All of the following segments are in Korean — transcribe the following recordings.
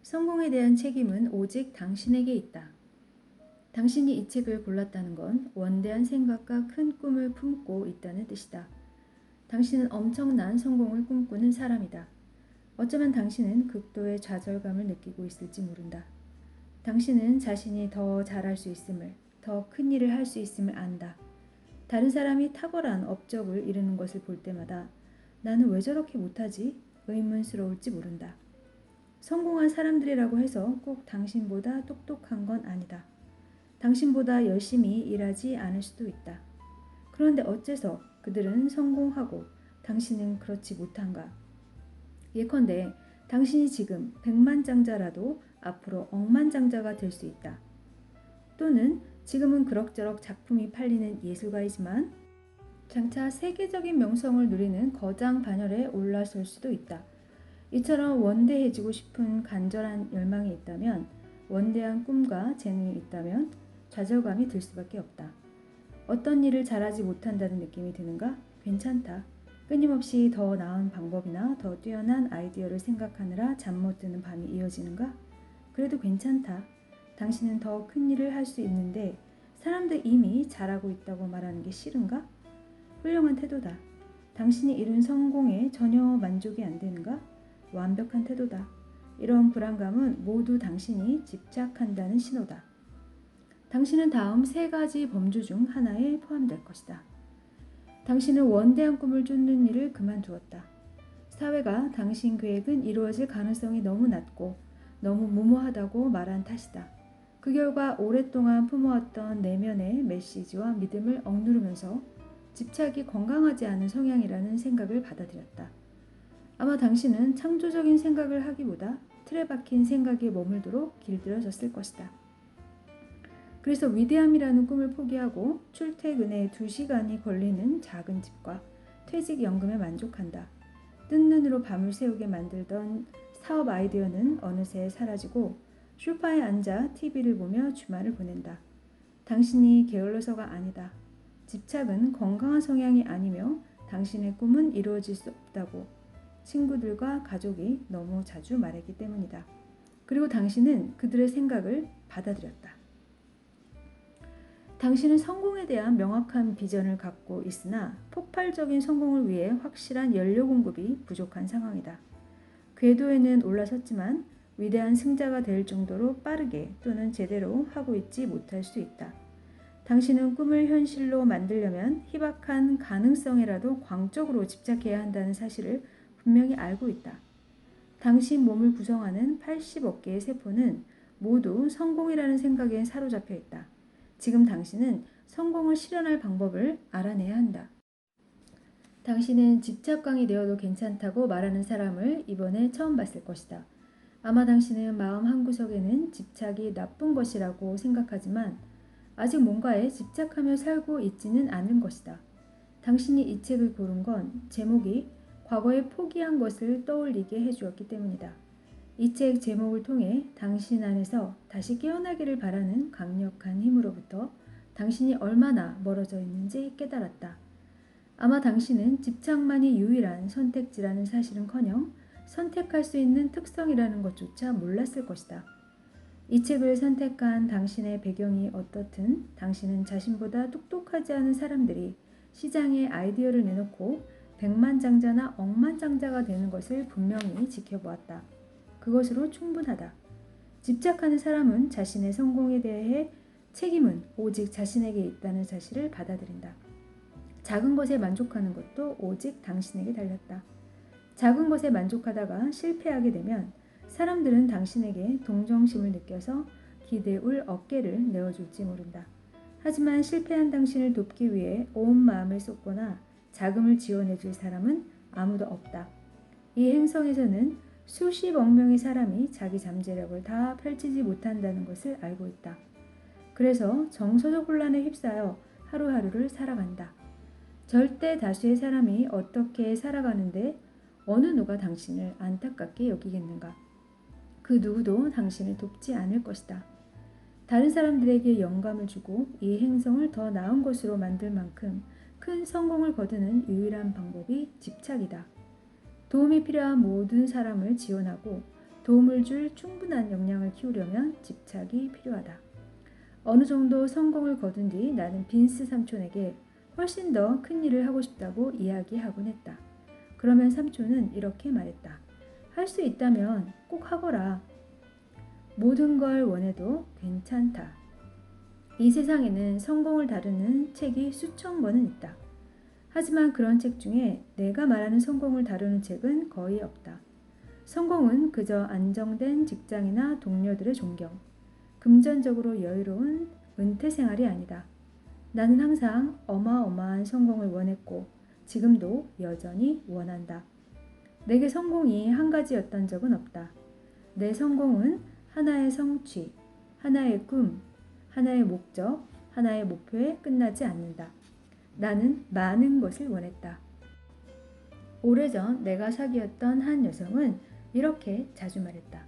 성공에 대한 책임은 오직 당신에게 있다. 당신이 이 책을 골랐다는 건 원대한 생각과 큰 꿈을 품고 있다는 뜻이다. 당신은 엄청난 성공을 꿈꾸는 사람이다. 어쩌면 당신은 극도의 좌절감을 느끼고 있을지 모른다. 당신은 자신이 더 잘할 수 있음을, 더 큰 일을 할 수 있음을 안다. 다른 사람이 탁월한 업적을 이루는 것을 볼 때마다 나는 왜 저렇게 못하지? 의문스러울지 모른다. 성공한 사람들이라고 해서 꼭 당신보다 똑똑한 건 아니다. 당신보다 열심히 일하지 않을 수도 있다. 그런데 어째서 그들은 성공하고 당신은 그렇지 못한가? 예컨대 당신이 지금 백만장자라도 앞으로 억만장자가 될 수 있다. 또는 지금은 그럭저럭 작품이 팔리는 예술가이지만 장차 세계적인 명성을 누리는 거장 반열에 올라설 수도 있다. 이처럼 원대해지고 싶은 간절한 열망이 있다면, 원대한 꿈과 재능이 있다면 좌절감이 들 수밖에 없다. 어떤 일을 잘하지 못한다는 느낌이 드는가? 괜찮다. 끊임없이 더 나은 방법이나 더 뛰어난 아이디어를 생각하느라 잠 못 드는 밤이 이어지는가? 그래도 괜찮다. 당신은 더 큰 일을 할 수 있는데 사람들 이미 잘하고 있다고 말하는 게 싫은가? 훌륭한 태도다. 당신이 이룬 성공에 전혀 만족이 안 되는가? 완벽한 태도다. 이런 불안감은 모두 당신이 집착한다는 신호다. 당신은 다음 세 가지 범주 중 하나에 포함될 것이다. 당신은 원대한 꿈을 쫓는 일을 그만두었다. 사회가 당신 계획은 이루어질 가능성이 너무 낮고 너무 무모하다고 말한 탓이다. 그 결과 오랫동안 품어왔던 내면의 메시지와 믿음을 억누르면서 집착이 건강하지 않은 성향이라는 생각을 받아들였다. 아마 당신은 창조적인 생각을 하기보다 틀에 박힌 생각에 머물도록 길들여졌을 것이다. 그래서 위대함이라는 꿈을 포기하고 출퇴근에 2시간이 걸리는 작은 집과 퇴직연금에 만족한다. 뜬 눈으로 밤을 새우게 만들던 사업 아이디어는 어느새 사라지고 소파에 앉아 TV를 보며 주말을 보낸다. 당신이 게을러서가 아니다. 집착은 건강한 성향이 아니며 당신의 꿈은 이루어질 수 없다고 친구들과 가족이 너무 자주 말했기 때문이다. 그리고 당신은 그들의 생각을 받아들였다. 당신은 성공에 대한 명확한 비전을 갖고 있으나 폭발적인 성공을 위해 확실한 연료 공급이 부족한 상황이다. 궤도에는 올라섰지만 위대한 승자가 될 정도로 빠르게 또는 제대로 하고 있지 못할 수 있다. 당신은 꿈을 현실로 만들려면 희박한 가능성에라도 광적으로 집착해야 한다는 사실을 분명히 알고 있다. 당신 몸을 구성하는 80억 개의 세포는 모두 성공이라는 생각에 사로잡혀 있다. 지금 당신은 성공을 실현할 방법을 알아내야 한다. 당신은 집착광이 되어도 괜찮다고 말하는 사람을 이번에 처음 봤을 것이다. 아마 당신은 마음 한구석에는 집착이 나쁜 것이라고 생각하지만 아직 뭔가에 집착하며 살고 있지는 않은 것이다. 당신이 이 책을 고른 건 제목이 과거에 포기한 것을 떠올리게 해주었기 때문이다. 이 책 제목을 통해 당신 안에서 다시 깨어나기를 바라는 강력한 힘으로부터 당신이 얼마나 멀어져 있는지 깨달았다. 아마 당신은 집착만이 유일한 선택지라는 사실은커녕 선택할 수 있는 특성이라는 것조차 몰랐을 것이다. 이 책을 선택한 당신의 배경이 어떻든 당신은 자신보다 똑똑하지 않은 사람들이 시장에 아이디어를 내놓고 백만장자나 억만장자가 되는 것을 분명히 지켜보았다. 그것으로 충분하다. 집착하는 사람은 자신의 성공에 대해 책임은 오직 자신에게 있다는 사실을 받아들인다. 작은 것에 만족하는 것도 오직 당신에게 달렸다. 작은 것에 만족하다가 실패하게 되면 사람들은 당신에게 동정심을 느껴서 기대울 어깨를 내어줄지 모른다. 하지만 실패한 당신을 돕기 위해 온 마음을 쏟거나 자금을 지원해줄 사람은 아무도 없다. 이 행성에서는 수십억 명의 사람이 자기 잠재력을 다 펼치지 못한다는 것을 알고 있다. 그래서 정서적 혼란에 휩싸여 하루하루를 살아간다. 절대 다수의 사람이 어떻게 살아가는데 어느 누가 당신을 안타깝게 여기겠는가? 그 누구도 당신을 돕지 않을 것이다. 다른 사람들에게 영감을 주고 이 행성을 더 나은 곳으로 만들 만큼 큰 성공을 거두는 유일한 방법이 집착이다. 도움이 필요한 모든 사람을 지원하고 도움을 줄 충분한 역량을 키우려면 집착이 필요하다. 어느 정도 성공을 거둔 뒤 나는 빈스 삼촌에게 훨씬 더 큰 일을 하고 싶다고 이야기하곤 했다. 그러면 삼촌은 이렇게 말했다. 할 수 있다면 꼭 하거라. 모든 걸 원해도 괜찮다. 이 세상에는 성공을 다루는 책이 수천 권은 있다. 하지만 그런 책 중에 내가 말하는 성공을 다루는 책은 거의 없다. 성공은 그저 안정된 직장이나 동료들의 존경, 금전적으로 여유로운 은퇴 생활이 아니다. 나는 항상 어마어마한 성공을 원했고 지금도 여전히 원한다. 내게 성공이 한 가지였던 적은 없다. 내 성공은 하나의 성취, 하나의 꿈, 하나의 목적, 하나의 목표에 끝나지 않는다. 나는 많은 것을 원했다. 오래전 내가 사귀었던 한 여성은 이렇게 자주 말했다.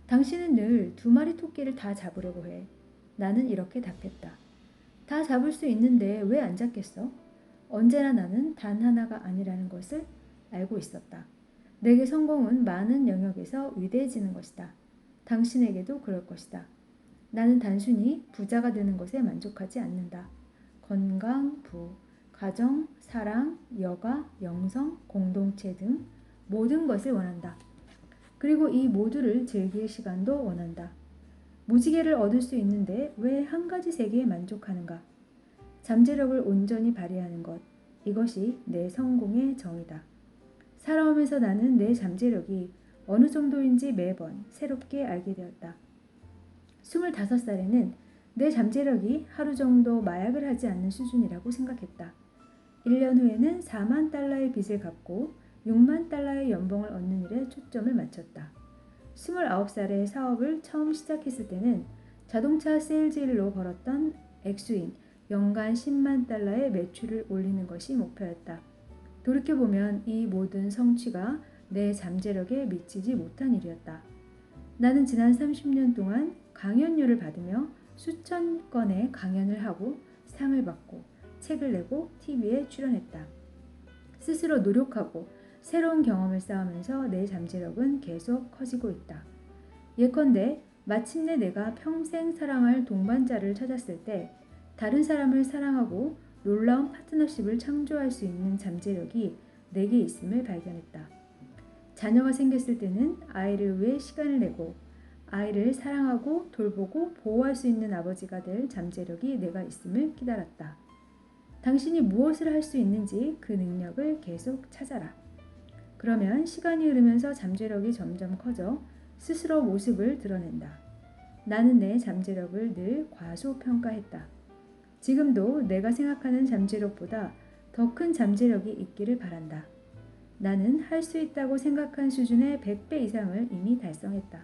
당신은 늘 2마리 토끼를 다 잡으려고 해. 나는 이렇게 답했다. 다 잡을 수 있는데 왜 안 잡겠어? 언제나 나는 단 하나가 아니라는 것을 알고 있었다. 내게 성공은 많은 영역에서 위대해지는 것이다. 당신에게도 그럴 것이다. 나는 단순히 부자가 되는 것에 만족하지 않는다. 건강, 부, 가정, 사랑, 여가, 영성, 공동체 등 모든 것을 원한다. 그리고 이 모두를 즐길 시간도 원한다. 무지개를 얻을 수 있는데 왜 한 가지 세계에 만족하는가? 잠재력을 온전히 발휘하는 것. 이것이 내 성공의 정의다. 살아오면서 나는 내 잠재력이 어느 정도인지 매번 새롭게 알게 되었다. 25살에는 내 잠재력이 하루 정도 마약을 하지 않는 수준이라고 생각했다. 1년 후에는 4만 달러의 빚을 갚고 6만 달러의 연봉을 얻는 일에 초점을 맞췄다. 29살에 사업을 처음 시작했을 때는 자동차 세일즈 일로 벌었던 액수인 연간 10만 달러의 매출을 올리는 것이 목표였다. 돌이켜보면 이 모든 성취가 내 잠재력에 미치지 못한 일이었다. 나는 지난 30년 동안 강연료를 받으며 수천 건의 강연을 하고 상을 받고 책을 내고 TV에 출연했다. 스스로 노력하고 새로운 경험을 쌓으면서 내 잠재력은 계속 커지고 있다. 예컨대 마침내 내가 평생 사랑할 동반자를 찾았을 때 다른 사람을 사랑하고 놀라운 파트너십을 창조할 수 있는 잠재력이 내게 있음을 발견했다. 자녀가 생겼을 때는 아이를 위해 시간을 내고 아이를 사랑하고 돌보고 보호할 수 있는 아버지가 될 잠재력이 내가 있음을 깨달았다. 당신이 무엇을 할 수 있는지 그 능력을 계속 찾아라. 그러면 시간이 흐르면서 잠재력이 점점 커져 스스로 모습을 드러낸다. 나는 내 잠재력을 늘 과소평가했다. 지금도 내가 생각하는 잠재력보다 더 큰 잠재력이 있기를 바란다. 나는 할 수 있다고 생각한 수준의 100배 이상을 이미 달성했다.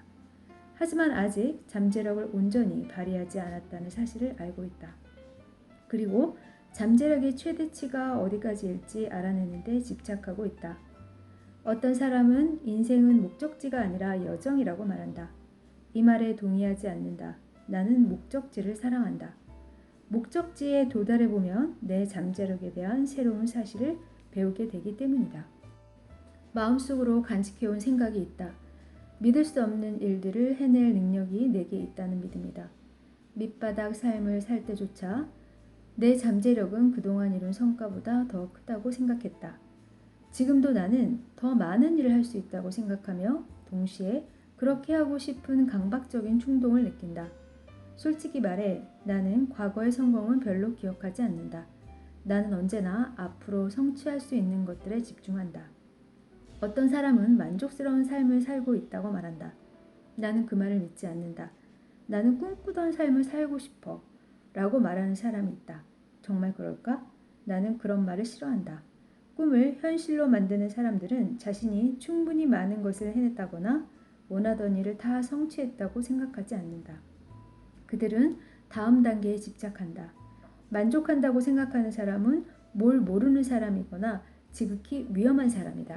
하지만 아직 잠재력을 온전히 발휘하지 않았다는 사실을 알고 있다. 그리고 잠재력의 최대치가 어디까지일지 알아내는 데 집착하고 있다. 어떤 사람은 인생은 목적지가 아니라 여정이라고 말한다. 이 말에 동의하지 않는다. 나는 목적지를 사랑한다. 목적지에 도달해보면 내 잠재력에 대한 새로운 사실을 배우게 되기 때문이다. 마음속으로 간직해온 생각이 있다. 믿을 수 없는 일들을 해낼 능력이 내게 있다는 믿음이다. 밑바닥 삶을 살 때조차 내 잠재력은 그동안 이룬 성과보다 더 크다고 생각했다. 지금도 나는 더 많은 일을 할 수 있다고 생각하며 동시에 그렇게 하고 싶은 강박적인 충동을 느낀다. 솔직히 말해 나는 과거의 성공은 별로 기억하지 않는다. 나는 언제나 앞으로 성취할 수 있는 것들에 집중한다. 어떤 사람은 만족스러운 삶을 살고 있다고 말한다. 나는 그 말을 믿지 않는다. 나는 꿈꾸던 삶을 살고 싶어 라고 말하는 사람이 있다. 정말 그럴까? 나는 그런 말을 싫어한다. 꿈을 현실로 만드는 사람들은 자신이 충분히 많은 것을 해냈다거나 원하던 일을 다 성취했다고 생각하지 않는다. 그들은 다음 단계에 집착한다. 만족한다고 생각하는 사람은 뭘 모르는 사람이거나 지극히 위험한 사람이다.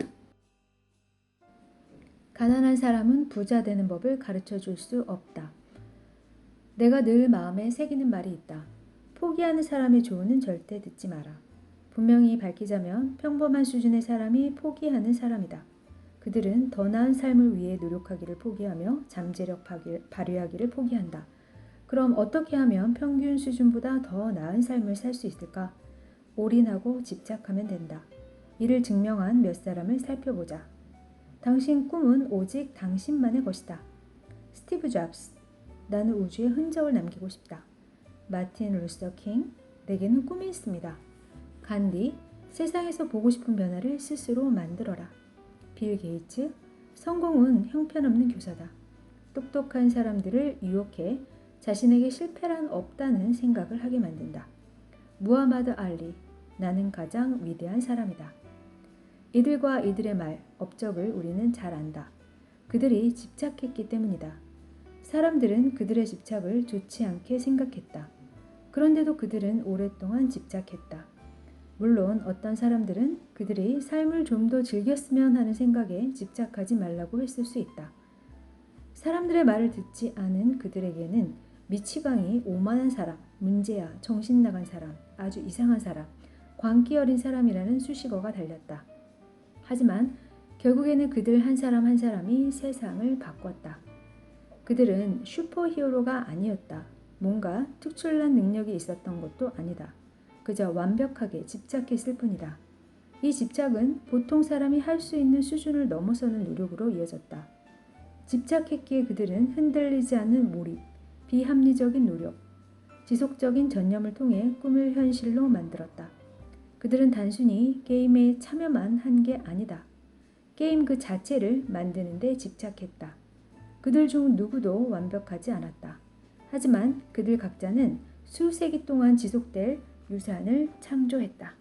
가난한 사람은 부자 되는 법을 가르쳐 줄 수 없다. 내가 늘 마음에 새기는 말이 있다. 포기하는 사람의 조언은 절대 듣지 마라. 분명히 밝히자면 평범한 수준의 사람이 포기하는 사람이다. 그들은 더 나은 삶을 위해 노력하기를 포기하며 잠재력 발휘하기를 포기한다. 그럼 어떻게 하면 평균 수준보다 더 나은 삶을 살 수 있을까? 올인하고 집착하면 된다. 이를 증명한 몇 사람을 살펴보자. 당신 꿈은 오직 당신만의 것이다. 스티브 잡스, 나는 우주에 흔적을 남기고 싶다. 마틴 루서 킹, 내게는 꿈이 있습니다. 간디, 세상에서 보고 싶은 변화를 스스로 만들어라. 빌 게이츠, 성공은 형편없는 교사다. 똑똑한 사람들을 유혹해 자신에게 실패란 없다는 생각을 하게 만든다. 무하마드 알리, 나는 가장 위대한 사람이다. 이들과 이들의 말, 업적을 우리는 잘 안다. 그들이 집착했기 때문이다. 사람들은 그들의 집착을 좋지 않게 생각했다. 그런데도 그들은 오랫동안 집착했다. 물론 어떤 사람들은 그들이 삶을 좀 더 즐겼으면 하는 생각에 집착하지 말라고 했을 수 있다. 사람들의 말을 듣지 않은 그들에게는 미치광이 오만한 사람, 문제야, 정신 나간 사람, 아주 이상한 사람, 광기 어린 사람이라는 수식어가 달렸다. 하지만 결국에는 그들 한 사람 한 사람이 세상을 바꿨다. 그들은 슈퍼히어로가 아니었다. 뭔가 특출난 능력이 있었던 것도 아니다. 그저 완벽하게 집착했을 뿐이다. 이 집착은 보통 사람이 할 수 있는 수준을 넘어서는 노력으로 이어졌다. 집착했기에 그들은 흔들리지 않는 몰입, 비합리적인 노력, 지속적인 전념을 통해 꿈을 현실로 만들었다. 그들은 단순히 게임에 참여만 한 게 아니다. 게임 그 자체를 만드는 데 집착했다. 그들 중 누구도 완벽하지 않았다. 하지만 그들 각자는 수세기 동안 지속될 유산을 창조했다.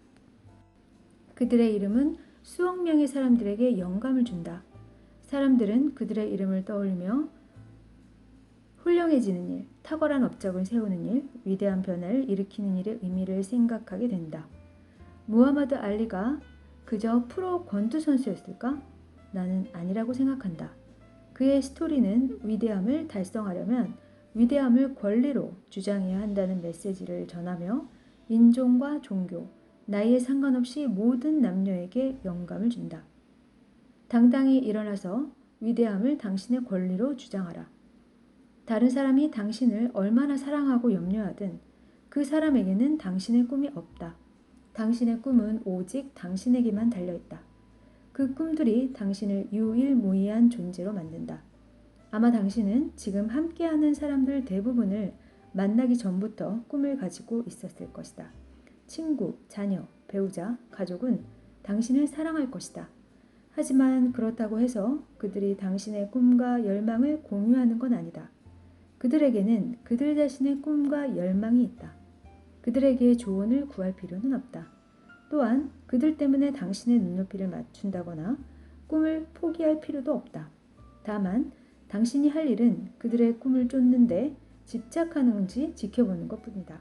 그들의 이름은 수억 명의 사람들에게 영감을 준다. 사람들은 그들의 이름을 떠올리며 훌륭해지는 일, 탁월한 업적을 세우는 일, 위대한 변화를 일으키는 일의 의미를 생각하게 된다. 무하마드 알리가 그저 프로 권투 선수였을까? 나는 아니라고 생각한다. 그의 스토리는 위대함을 달성하려면 위대함을 권리로 주장해야 한다는 메시지를 전하며 인종과 종교, 나이에 상관없이 모든 남녀에게 영감을 준다. 당당히 일어나서 위대함을 당신의 권리로 주장하라. 다른 사람이 당신을 얼마나 사랑하고 염려하든 그 사람에게는 당신의 꿈이 없다. 당신의 꿈은 오직 당신에게만 달려있다. 그 꿈들이 당신을 유일무이한 존재로 만든다. 아마 당신은 지금 함께하는 사람들 대부분을 만나기 전부터 꿈을 가지고 있었을 것이다. 친구, 자녀, 배우자, 가족은 당신을 사랑할 것이다. 하지만 그렇다고 해서 그들이 당신의 꿈과 열망을 공유하는 건 아니다. 그들에게는 그들 자신의 꿈과 열망이 있다. 그들에게 조언을 구할 필요는 없다. 또한 그들 때문에 당신의 눈높이를 맞춘다거나 꿈을 포기할 필요도 없다. 다만 당신이 할 일은 그들의 꿈을 쫓는데 집착하는지 지켜보는 것뿐이다.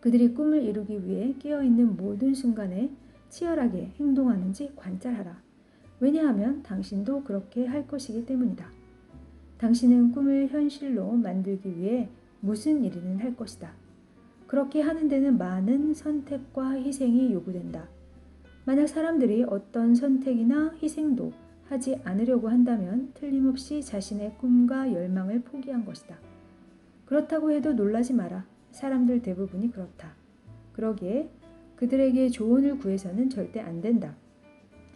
그들이 꿈을 이루기 위해 깨어있는 모든 순간에 치열하게 행동하는지 관찰하라. 왜냐하면 당신도 그렇게 할 것이기 때문이다. 당신은 꿈을 현실로 만들기 위해 무슨 일이든 할 것이다. 그렇게 하는 데는 많은 선택과 희생이 요구된다. 만약 사람들이 어떤 선택이나 희생도 하지 않으려고 한다면 틀림없이 자신의 꿈과 열망을 포기한 것이다. 그렇다고 해도 놀라지 마라. 사람들 대부분이 그렇다. 그러기에 그들에게 조언을 구해서는 절대 안 된다.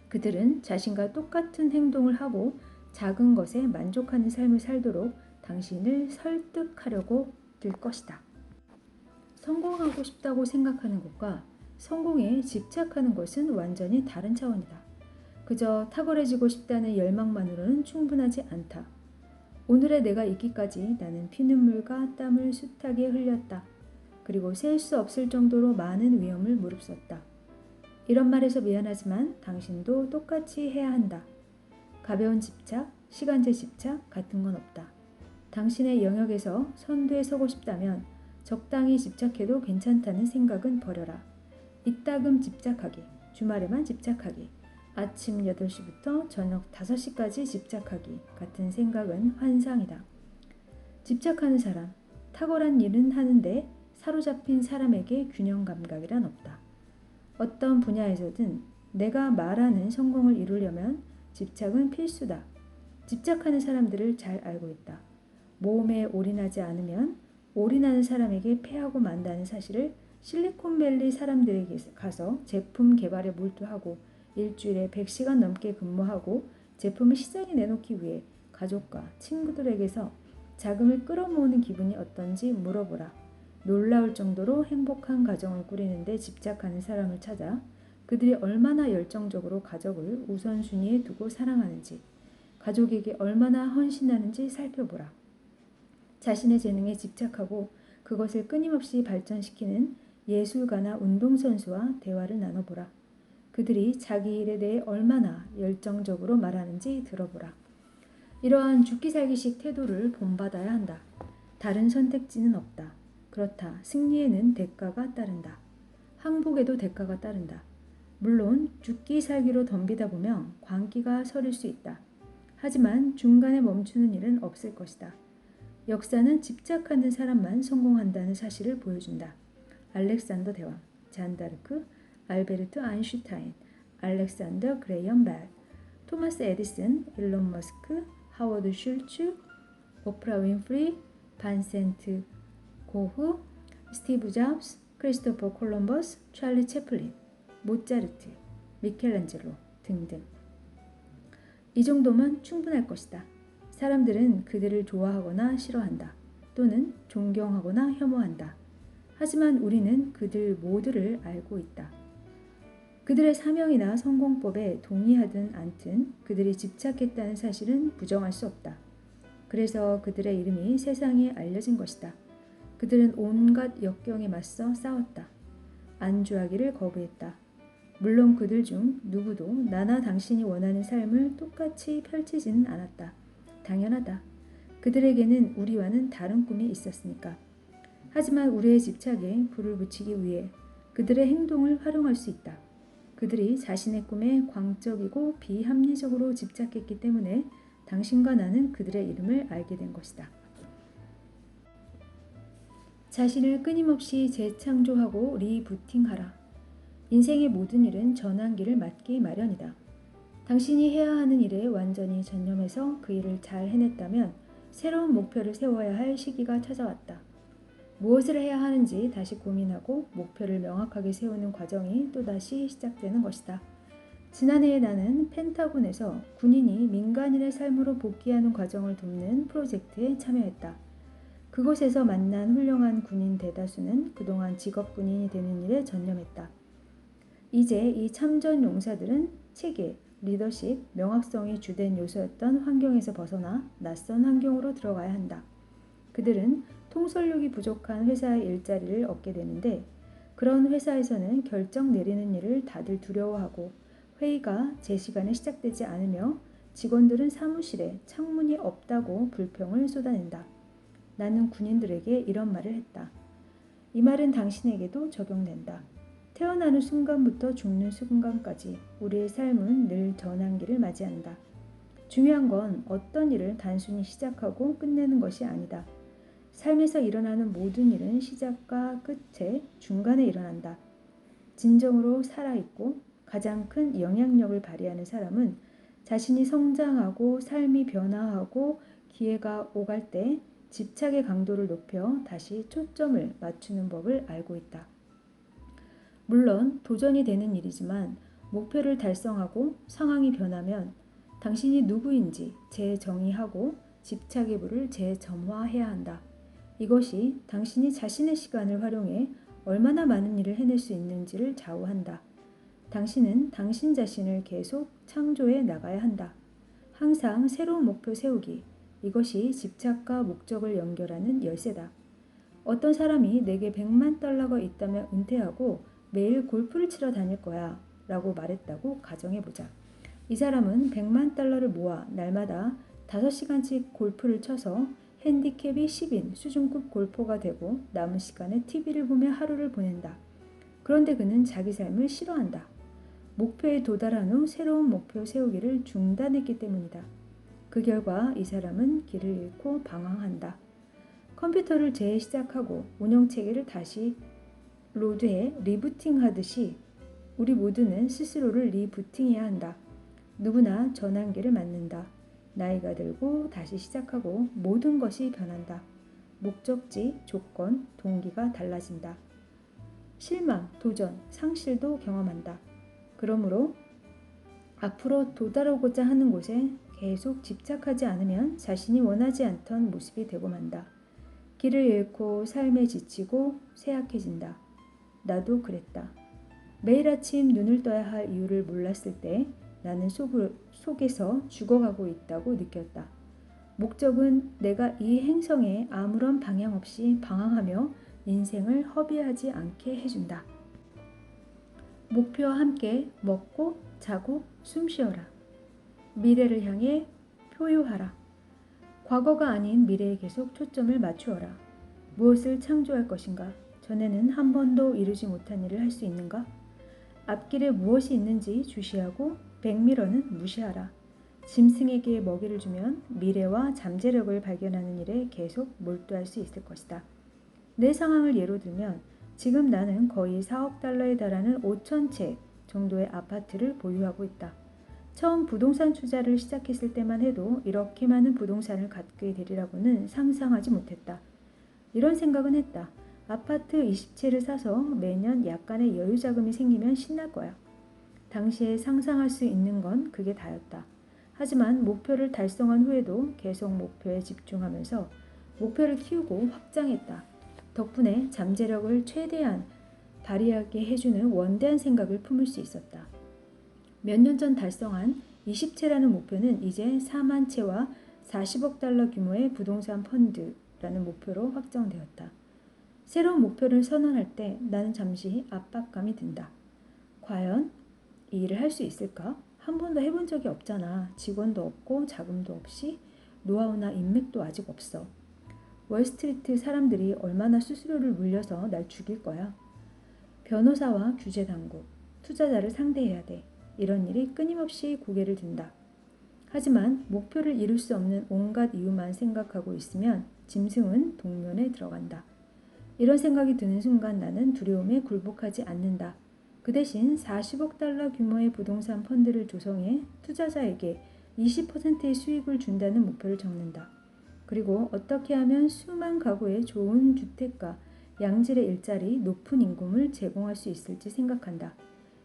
그들은 자신과 똑같은 행동을 하고 작은 것에 만족하는 삶을 살도록 당신을 설득하려고 들 것이다. 성공하고 싶다고 생각하는 것과 성공에 집착하는 것은 완전히 다른 차원이다. 그저 탁월해지고 싶다는 열망만으로는 충분하지 않다. 오늘의 내가 있기까지 나는 피눈물과 땀을 숱하게 흘렸다. 그리고 셀 수 없을 정도로 많은 위험을 무릅썼다. 이런 말해서 미안하지만 당신도 똑같이 해야 한다. 가벼운 집착, 시간제 집착 같은 건 없다. 당신의 영역에서 선두에 서고 싶다면 적당히 집착해도 괜찮다는 생각은 버려라. 이따금 집착하기, 주말에만 집착하기, 아침 8시부터 저녁 5시까지 집착하기 같은 생각은 환상이다. 집착하는 사람, 탁월한 일은 하는데 사로잡힌 사람에게 균형 감각이란 없다. 어떤 분야에서든 내가 말하는 성공을 이루려면 집착은 필수다. 집착하는 사람들을 잘 알고 있다. 모험에 올인하지 않으면 올인하는 사람에게 패하고 만다는 사실을 실리콘밸리 사람들에게 가서 제품 개발에 몰두하고 일주일에 100시간 넘게 근무하고 제품을 시장에 내놓기 위해 가족과 친구들에게서 자금을 끌어모으는 기분이 어떤지 물어보라. 놀라울 정도로 행복한 가정을 꾸리는데 집착하는 사람을 찾아 그들이 얼마나 열정적으로 가족을 우선순위에 두고 사랑하는지, 가족에게 얼마나 헌신하는지 살펴보라. 자신의 재능에 집착하고 그것을 끊임없이 발전시키는 예술가나 운동선수와 대화를 나눠보라. 그들이 자기 일에 대해 얼마나 열정적으로 말하는지 들어보라. 이러한 죽기 살기식 태도를 본받아야 한다. 다른 선택지는 없다. 그렇다. 승리에는 대가가 따른다. 항복에도 대가가 따른다. 물론 죽기 살기로 덤비다 보면 광기가 서릴 수 있다. 하지만 중간에 멈추는 일은 없을 것이다. 역사는 집착하는 사람만 성공한다는 사실을 보여준다. 알렉산더 대왕, 잔다르크, 알베르트 아인슈타인, 알렉산더 그레이엄 벨, 토마스 에디슨, 일론 머스크, 하워드 슐츠, 오프라 윈프리, 반센트 고흐, 스티브 잡스, 크리스토퍼 콜럼버스, 찰리 채플린, 모차르트, 미켈란젤로 등등. 이 정도면 충분할 것이다. 사람들은 그들을 좋아하거나 싫어한다. 또는 존경하거나 혐오한다. 하지만 우리는 그들 모두를 알고 있다. 그들의 사명이나 성공법에 동의하든 않든 그들이 집착했다는 사실은 부정할 수 없다. 그래서 그들의 이름이 세상에 알려진 것이다. 그들은 온갖 역경에 맞서 싸웠다. 안주하기를 거부했다. 물론 그들 중 누구도 나나 당신이 원하는 삶을 똑같이 펼치지는 않았다. 당연하다. 그들에게는 우리와는 다른 꿈이 있었으니까. 하지만 우리의 집착에 불을 붙이기 위해 그들의 행동을 활용할 수 있다. 그들이 자신의 꿈에 광적이고 비합리적으로 집착했기 때문에 당신과 나는 그들의 이름을 알게 된 것이다. 자신을 끊임없이 재창조하고 리부팅하라. 인생의 모든 일은 전환기를 맞기 마련이다. 당신이 해야 하는 일에 완전히 전념해서 그 일을 잘 해냈다면 새로운 목표를 세워야 할 시기가 찾아왔다. 무엇을 해야 하는지 다시 고민하고 목표를 명확하게 세우는 과정이 또다시 시작되는 것이다. 지난해에 나는 펜타곤에서 군인이 민간인의 삶으로 복귀하는 과정을 돕는 프로젝트에 참여했다. 그곳에서 만난 훌륭한 군인 대다수는 그동안 직업군인이 되는 일에 전념했다. 이제 이 참전 용사들은 체계, 리더십, 명확성이 주된 요소였던 환경에서 벗어나 낯선 환경으로 들어가야 한다. 그들은 통솔력이 부족한 회사의 일자리를 얻게 되는데 그런 회사에서는 결정 내리는 일을 다들 두려워하고 회의가 제 시간에 시작되지 않으며 직원들은 사무실에 창문이 없다고 불평을 쏟아낸다. 나는 군인들에게 이런 말을 했다. 이 말은 당신에게도 적용된다. 태어나는 순간부터 죽는 순간까지 우리의 삶은 늘 전환기를 맞이한다. 중요한 건 어떤 일을 단순히 시작하고 끝내는 것이 아니다. 삶에서 일어나는 모든 일은 시작과 끝의 중간에 일어난다. 진정으로 살아있고 가장 큰 영향력을 발휘하는 사람은 자신이 성장하고 삶이 변화하고 기회가 오갈 때 집착의 강도를 높여 다시 초점을 맞추는 법을 알고 있다. 물론 도전이 되는 일이지만 목표를 달성하고 상황이 변하면 당신이 누구인지 재정의하고 집착의 불을 재점화해야 한다. 이것이 당신이 자신의 시간을 활용해 얼마나 많은 일을 해낼 수 있는지를 좌우한다. 당신은 당신 자신을 계속 창조해 나가야 한다. 항상 새로운 목표 세우기. 이것이 집착과 목적을 연결하는 열쇠다. 어떤 사람이 내게 100만 달러가 있다면 은퇴하고 매일 골프를 치러 다닐 거야 라고 말했다고 가정해보자. 이 사람은 100만 달러를 모아 날마다 5시간씩 골프를 쳐서 핸디캡이 10인 수준급 골퍼가 되고 남은 시간에 TV를 보며 하루를 보낸다. 그런데 그는 자기 삶을 싫어한다. 목표에 도달한 후 새로운 목표 세우기를 중단했기 때문이다. 그 결과 이 사람은 길을 잃고 방황한다. 컴퓨터를 재시작하고 운영체계를 다시 로드해 리부팅하듯이 우리 모두는 스스로를 리부팅해야 한다. 누구나 전환기를 맞는다. 나이가 들고 다시 시작하고 모든 것이 변한다. 목적지, 조건, 동기가 달라진다. 실망, 도전, 상실도 경험한다. 그러므로 앞으로 도달하고자 하는 곳에 계속 집착하지 않으면 자신이 원하지 않던 모습이 되고 만다. 길을 잃고 삶에 지치고 쇠약해진다. 나도 그랬다. 매일 아침 눈을 떠야 할 이유를 몰랐을 때 나는 속에서 죽어가고 있다고 느꼈다. 목적은 내가 이 행성에 아무런 방향 없이 방황하며 인생을 허비하지 않게 해준다. 목표와 함께 먹고 자고 숨 쉬어라. 미래를 향해 표효하라. 과거가 아닌 미래에 계속 초점을 맞추어라. 무엇을 창조할 것인가? 전에는 한 번도 이루지 못한 일을 할 수 있는가? 앞길에 무엇이 있는지 주시하고 백미러는 무시하라. 짐승에게 먹이를 주면 미래와 잠재력을 발견하는 일에 계속 몰두할 수 있을 것이다. 내 상황을 예로 들면 지금 나는 거의 4억 달러에 달하는 5천 채 정도의 아파트를 보유하고 있다. 처음 부동산 투자를 시작했을 때만 해도 이렇게 많은 부동산을 갖게 되리라고는 상상하지 못했다. 이런 생각은 했다. 아파트 20채를 사서 매년 약간의 여유 자금이 생기면 신날 거야. 당시에 상상할 수 있는 건 그게 다였다. 하지만 목표를 달성한 후에도 계속 목표에 집중하면서 목표를 키우고 확장했다. 덕분에 잠재력을 최대한 발휘하게 해주는 원대한 생각을 품을 수 있었다. 몇 년 전 달성한 20채라는 목표는 이제 4만 채와 40억 달러 규모의 부동산 펀드라는 목표로 확정되었다. 새로운 목표를 선언할 때 나는 잠시 압박감이 든다. 과연 이 일을 할 수 있을까? 한 번도 해본 적이 없잖아. 직원도 없고 자금도 없이 노하우나 인맥도 아직 없어. 월스트리트 사람들이 얼마나 수수료를 물려서 날 죽일 거야. 변호사와 규제당국, 투자자를 상대해야 돼. 이런 일이 끊임없이 고개를 든다. 하지만 목표를 이룰 수 없는 온갖 이유만 생각하고 있으면 짐승은 동면에 들어간다. 이런 생각이 드는 순간 나는 두려움에 굴복하지 않는다. 그 대신 40억 달러 규모의 부동산 펀드를 조성해 투자자에게 20%의 수익을 준다는 목표를 적는다. 그리고 어떻게 하면 수만 가구에 좋은 주택과 양질의 일자리, 높은 임금을 제공할 수 있을지 생각한다.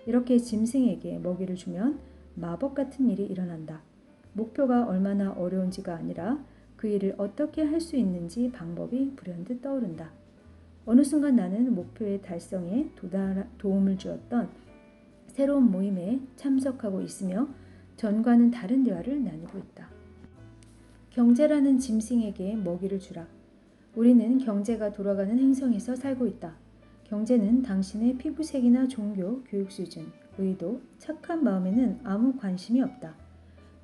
이렇게 짐승에게 먹이를 주면 마법 같은 일이 일어난다. 목표가 얼마나 어려운지가 아니라 그 일을 어떻게 할 수 있는지 방법이 불현듯 떠오른다. 어느 순간 나는 목표의 달성에 도움을 주었던 새로운 모임에 참석하고 있으며 전과는 다른 대화를 나누고 있다. 경제라는 짐승에게 먹이를 주라. 우리는 경제가 돌아가는 행성에서 살고 있다. 경제는 당신의 피부색이나 종교, 교육 수준, 의도, 착한 마음에는 아무 관심이 없다.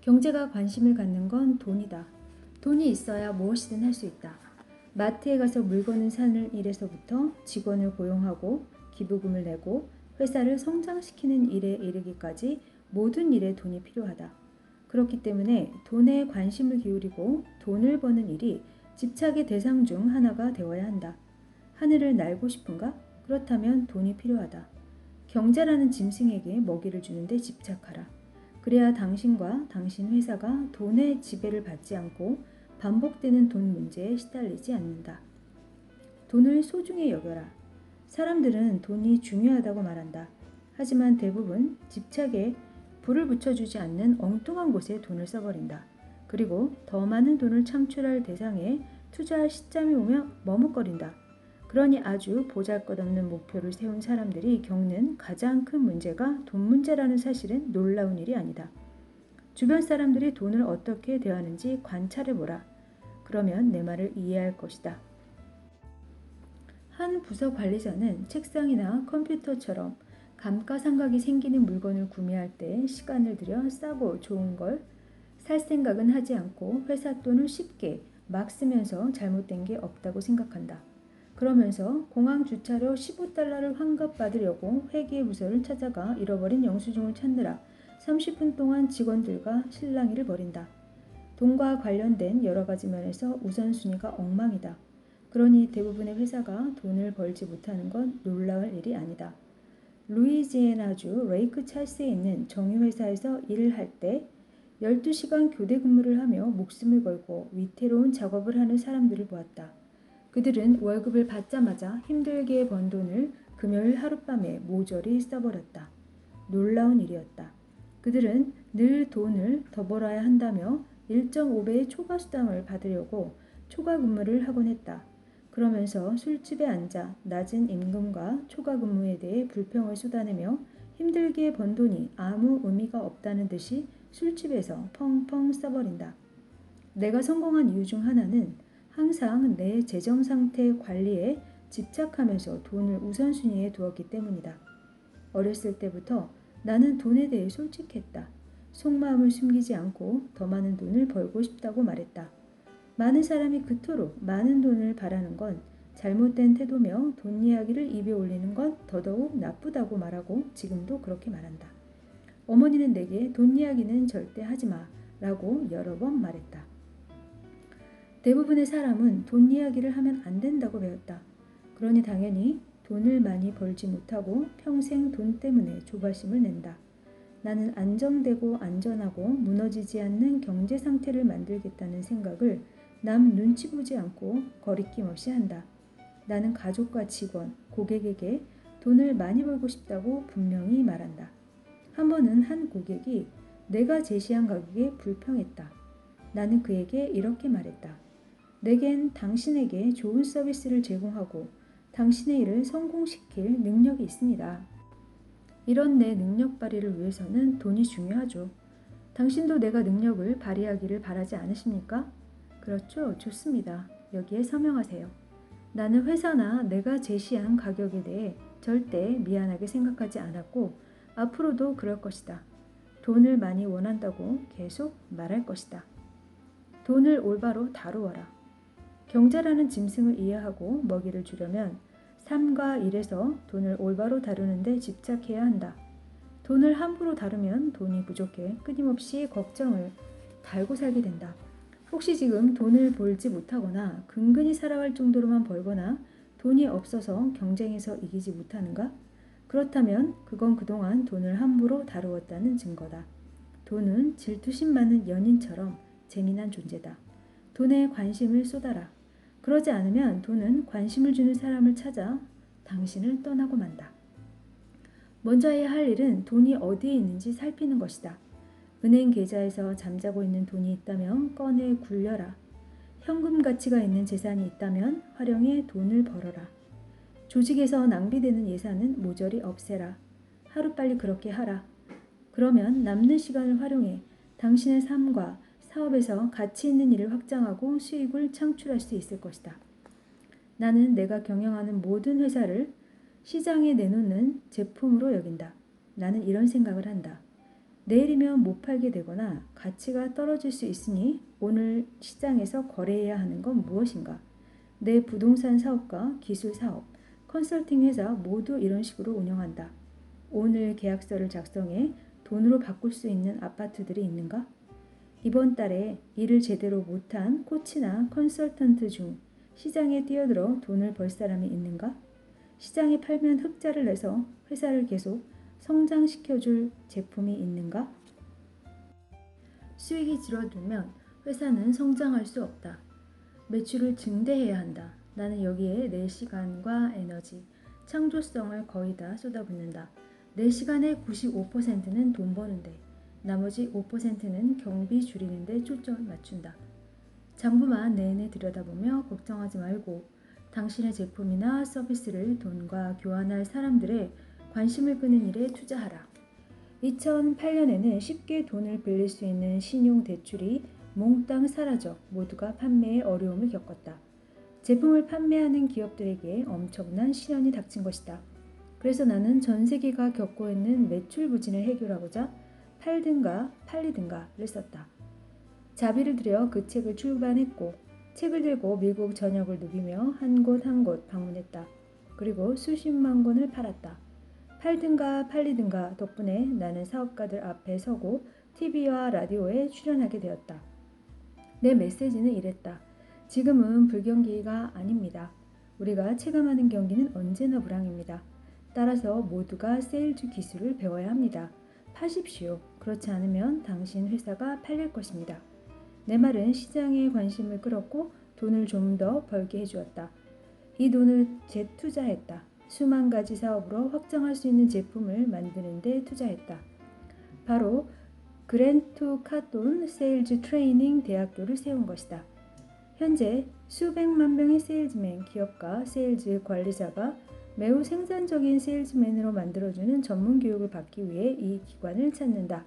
경제가 관심을 갖는 건 돈이다. 돈이 있어야 무엇이든 할 수 있다. 마트에 가서 물건을 사는 일에서부터 직원을 고용하고 기부금을 내고 회사를 성장시키는 일에 이르기까지 모든 일에 돈이 필요하다. 그렇기 때문에 돈에 관심을 기울이고 돈을 버는 일이 집착의 대상 중 하나가 되어야 한다. 하늘을 날고 싶은가? 그렇다면 돈이 필요하다. 경제라는 짐승에게 먹이를 주는데 집착하라. 그래야 당신과 당신 회사가 돈의 지배를 받지 않고 반복되는 돈 문제에 시달리지 않는다. 돈을 소중히 여겨라. 사람들은 돈이 중요하다고 말한다. 하지만 대부분 집착에 불을 붙여주지 않는 엉뚱한 곳에 돈을 써버린다. 그리고 더 많은 돈을 창출할 대상에 투자할 시점이 오면 머뭇거린다. 그러니 아주 보잘것없는 목표를 세운 사람들이 겪는 가장 큰 문제가 돈 문제라는 사실은 놀라운 일이 아니다. 주변 사람들이 돈을 어떻게 대하는지 관찰해보라. 그러면 내 말을 이해할 것이다. 한 부서 관리자는 책상이나 컴퓨터처럼 감가상각이 생기는 물건을 구매할 때 시간을 들여 싸고 좋은 걸 살 생각은 하지 않고 회사 돈을 쉽게 막 쓰면서 잘못된 게 없다고 생각한다. 그러면서 공항 주차료 15달러를 환급받으려고 회계 부서를 찾아가 잃어버린 영수증을 찾느라 30분 동안 직원들과 실랑이를 벌인다. 돈과 관련된 여러 가지 면에서 우선순위가 엉망이다. 그러니 대부분의 회사가 돈을 벌지 못하는 건 놀라울 일이 아니다. 루이지애나주 레이크 찰스에 있는 정유회사에서 일을 할 때 12시간 교대 근무를 하며 목숨을 걸고 위태로운 작업을 하는 사람들을 보았다. 그들은 월급을 받자마자 힘들게 번 돈을 금요일 하룻밤에 모조리 써버렸다. 놀라운 일이었다. 그들은 늘 돈을 더 벌어야 한다며 1.5배의 초과 수당을 받으려고 초과 근무를 하곤 했다. 그러면서 술집에 앉아 낮은 임금과 초과 근무에 대해 불평을 쏟아내며 힘들게 번 돈이 아무 의미가 없다는 듯이 술집에서 펑펑 써버린다. 내가 성공한 이유 중 하나는 항상 내 재정 상태 관리에 집착하면서 돈을 우선순위에 두었기 때문이다. 어렸을 때부터 나는 돈에 대해 솔직했다. 속마음을 숨기지 않고 더 많은 돈을 벌고 싶다고 말했다. 많은 사람이 그토록 많은 돈을 바라는 건 잘못된 태도며 돈 이야기를 입에 올리는 건 더더욱 나쁘다고 말하고 지금도 그렇게 말한다. 어머니는 내게 돈 이야기는 절대 하지 마 라고 여러 번 말했다. 대부분의 사람은 돈 이야기를 하면 안 된다고 배웠다. 그러니 당연히 돈을 많이 벌지 못하고 평생 돈 때문에 조바심을 낸다. 나는 안정되고 안전하고 무너지지 않는 경제 상태를 만들겠다는 생각을 남 눈치 보지 않고 거리낌 없이 한다. 나는 가족과 직원, 고객에게 돈을 많이 벌고 싶다고 분명히 말한다. 한 번은 한 고객이 내가 제시한 가격에 불평했다. 나는 그에게 이렇게 말했다. 내겐 당신에게 좋은 서비스를 제공하고 당신의 일을 성공시킬 능력이 있습니다. 이런 내 능력 발휘를 위해서는 돈이 중요하죠. 당신도 내가 능력을 발휘하기를 바라지 않으십니까? 그렇죠. 좋습니다. 여기에 서명하세요. 나는 회사나 내가 제시한 가격에 대해 절대 미안하게 생각하지 않았고 앞으로도 그럴 것이다. 돈을 많이 원한다고 계속 말할 것이다. 돈을 올바로 다루어라. 경제라는 짐승을 이해하고 먹이를 주려면 삶과 일에서 돈을 올바로 다루는 데 집착해야 한다. 돈을 함부로 다루면 돈이 부족해 끊임없이 걱정을 달고 살게 된다. 혹시 지금 돈을 벌지 못하거나 근근히 살아갈 정도로만 벌거나 돈이 없어서 경쟁에서 이기지 못하는가? 그렇다면 그건 그동안 돈을 함부로 다루었다는 증거다. 돈은 질투심 많은 연인처럼 재미난 존재다. 돈에 관심을 쏟아라. 그러지 않으면 돈은 관심을 주는 사람을 찾아 당신을 떠나고 만다. 먼저 해야 할 일은 돈이 어디에 있는지 살피는 것이다. 은행 계좌에서 잠자고 있는 돈이 있다면 꺼내 굴려라. 현금 가치가 있는 재산이 있다면 활용해 돈을 벌어라. 조직에서 낭비되는 예산은 모조리 없애라. 하루빨리 그렇게 하라. 그러면 남는 시간을 활용해 당신의 삶과 사업에서 가치 있는 일을 확장하고 수익을 창출할 수 있을 것이다. 나는 내가 경영하는 모든 회사를 시장에 내놓는 제품으로 여긴다. 나는 이런 생각을 한다. 내일이면 못 팔게 되거나 가치가 떨어질 수 있으니 오늘 시장에서 거래해야 하는 건 무엇인가? 내 부동산 사업과 기술 사업, 컨설팅 회사 모두 이런 식으로 운영한다. 오늘 계약서를 작성해 돈으로 바꿀 수 있는 아파트들이 있는가? 이번 달에 일을 제대로 못한 코치나 컨설턴트 중 시장에 뛰어들어 돈을 벌 사람이 있는가? 시장에 팔면 흑자를 내서 회사를 계속 성장시켜줄 제품이 있는가? 수익이 줄어들면 회사는 성장할 수 없다. 매출을 증대해야 한다. 나는 여기에 내 시간과 에너지, 창조성을 거의 다 쏟아붓는다. 내 시간의 95%는 돈 버는데 나머지 5%는 경비 줄이는 데 초점을 맞춘다. 장부만 내내 들여다보며 걱정하지 말고 당신의 제품이나 서비스를 돈과 교환할 사람들의 관심을 끄는 일에 투자하라. 2008년에는 쉽게 돈을 빌릴 수 있는 신용대출이 몽땅 사라져 모두가 판매에 어려움을 겪었다. 제품을 판매하는 기업들에게 엄청난 시련이 닥친 것이다. 그래서 나는 전 세계가 겪고 있는 매출 부진을 해결하고자 팔든가 팔리든가를 썼다. 자비를 들여 그 책을 출간했고 책을 들고 미국 전역을 누비며 한 곳 한 곳 방문했다. 그리고 수십만 권을 팔았다. 팔든가 팔리든가 덕분에 나는 사업가들 앞에 서고 TV와 라디오에 출연하게 되었다. 내 메시지는 이랬다. 지금은 불경기가 아닙니다. 우리가 체감하는 경기는 언제나 불황입니다. 따라서 모두가 세일즈 기술을 배워야 합니다. 파십시오. 그렇지 않으면 당신 회사가 팔릴 것입니다. 내 말은 시장에 관심을 끌었고 돈을 좀 더 벌게 해주었다. 이 돈을 재투자했다. 수만 가지 사업으로 확장할 수 있는 제품을 만드는 데 투자했다. 바로 그랜트 카톤 세일즈 트레이닝 대학교를 세운 것이다. 현재 수백만 명의 세일즈맨, 기업가, 세일즈 관리자가 매우 생산적인 세일즈맨으로 만들어주는 전문 교육을 받기 위해 이 기관을 찾는다.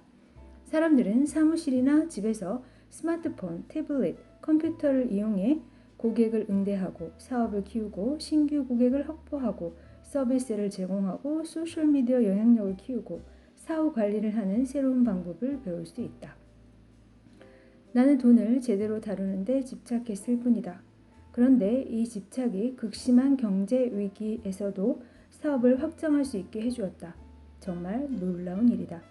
사람들은 사무실이나 집에서 스마트폰, 태블릿, 컴퓨터를 이용해 고객을 응대하고 사업을 키우고 신규 고객을 확보하고 서비스를 제공하고 소셜미디어 영향력을 키우고 사후 관리를 하는 새로운 방법을 배울 수 있다. 나는 돈을 제대로 다루는데 집착했을 뿐이다. 그런데 이 집착이 극심한 경제 위기에서도 사업을 확장할 수 있게 해주었다. 정말 놀라운 일이다.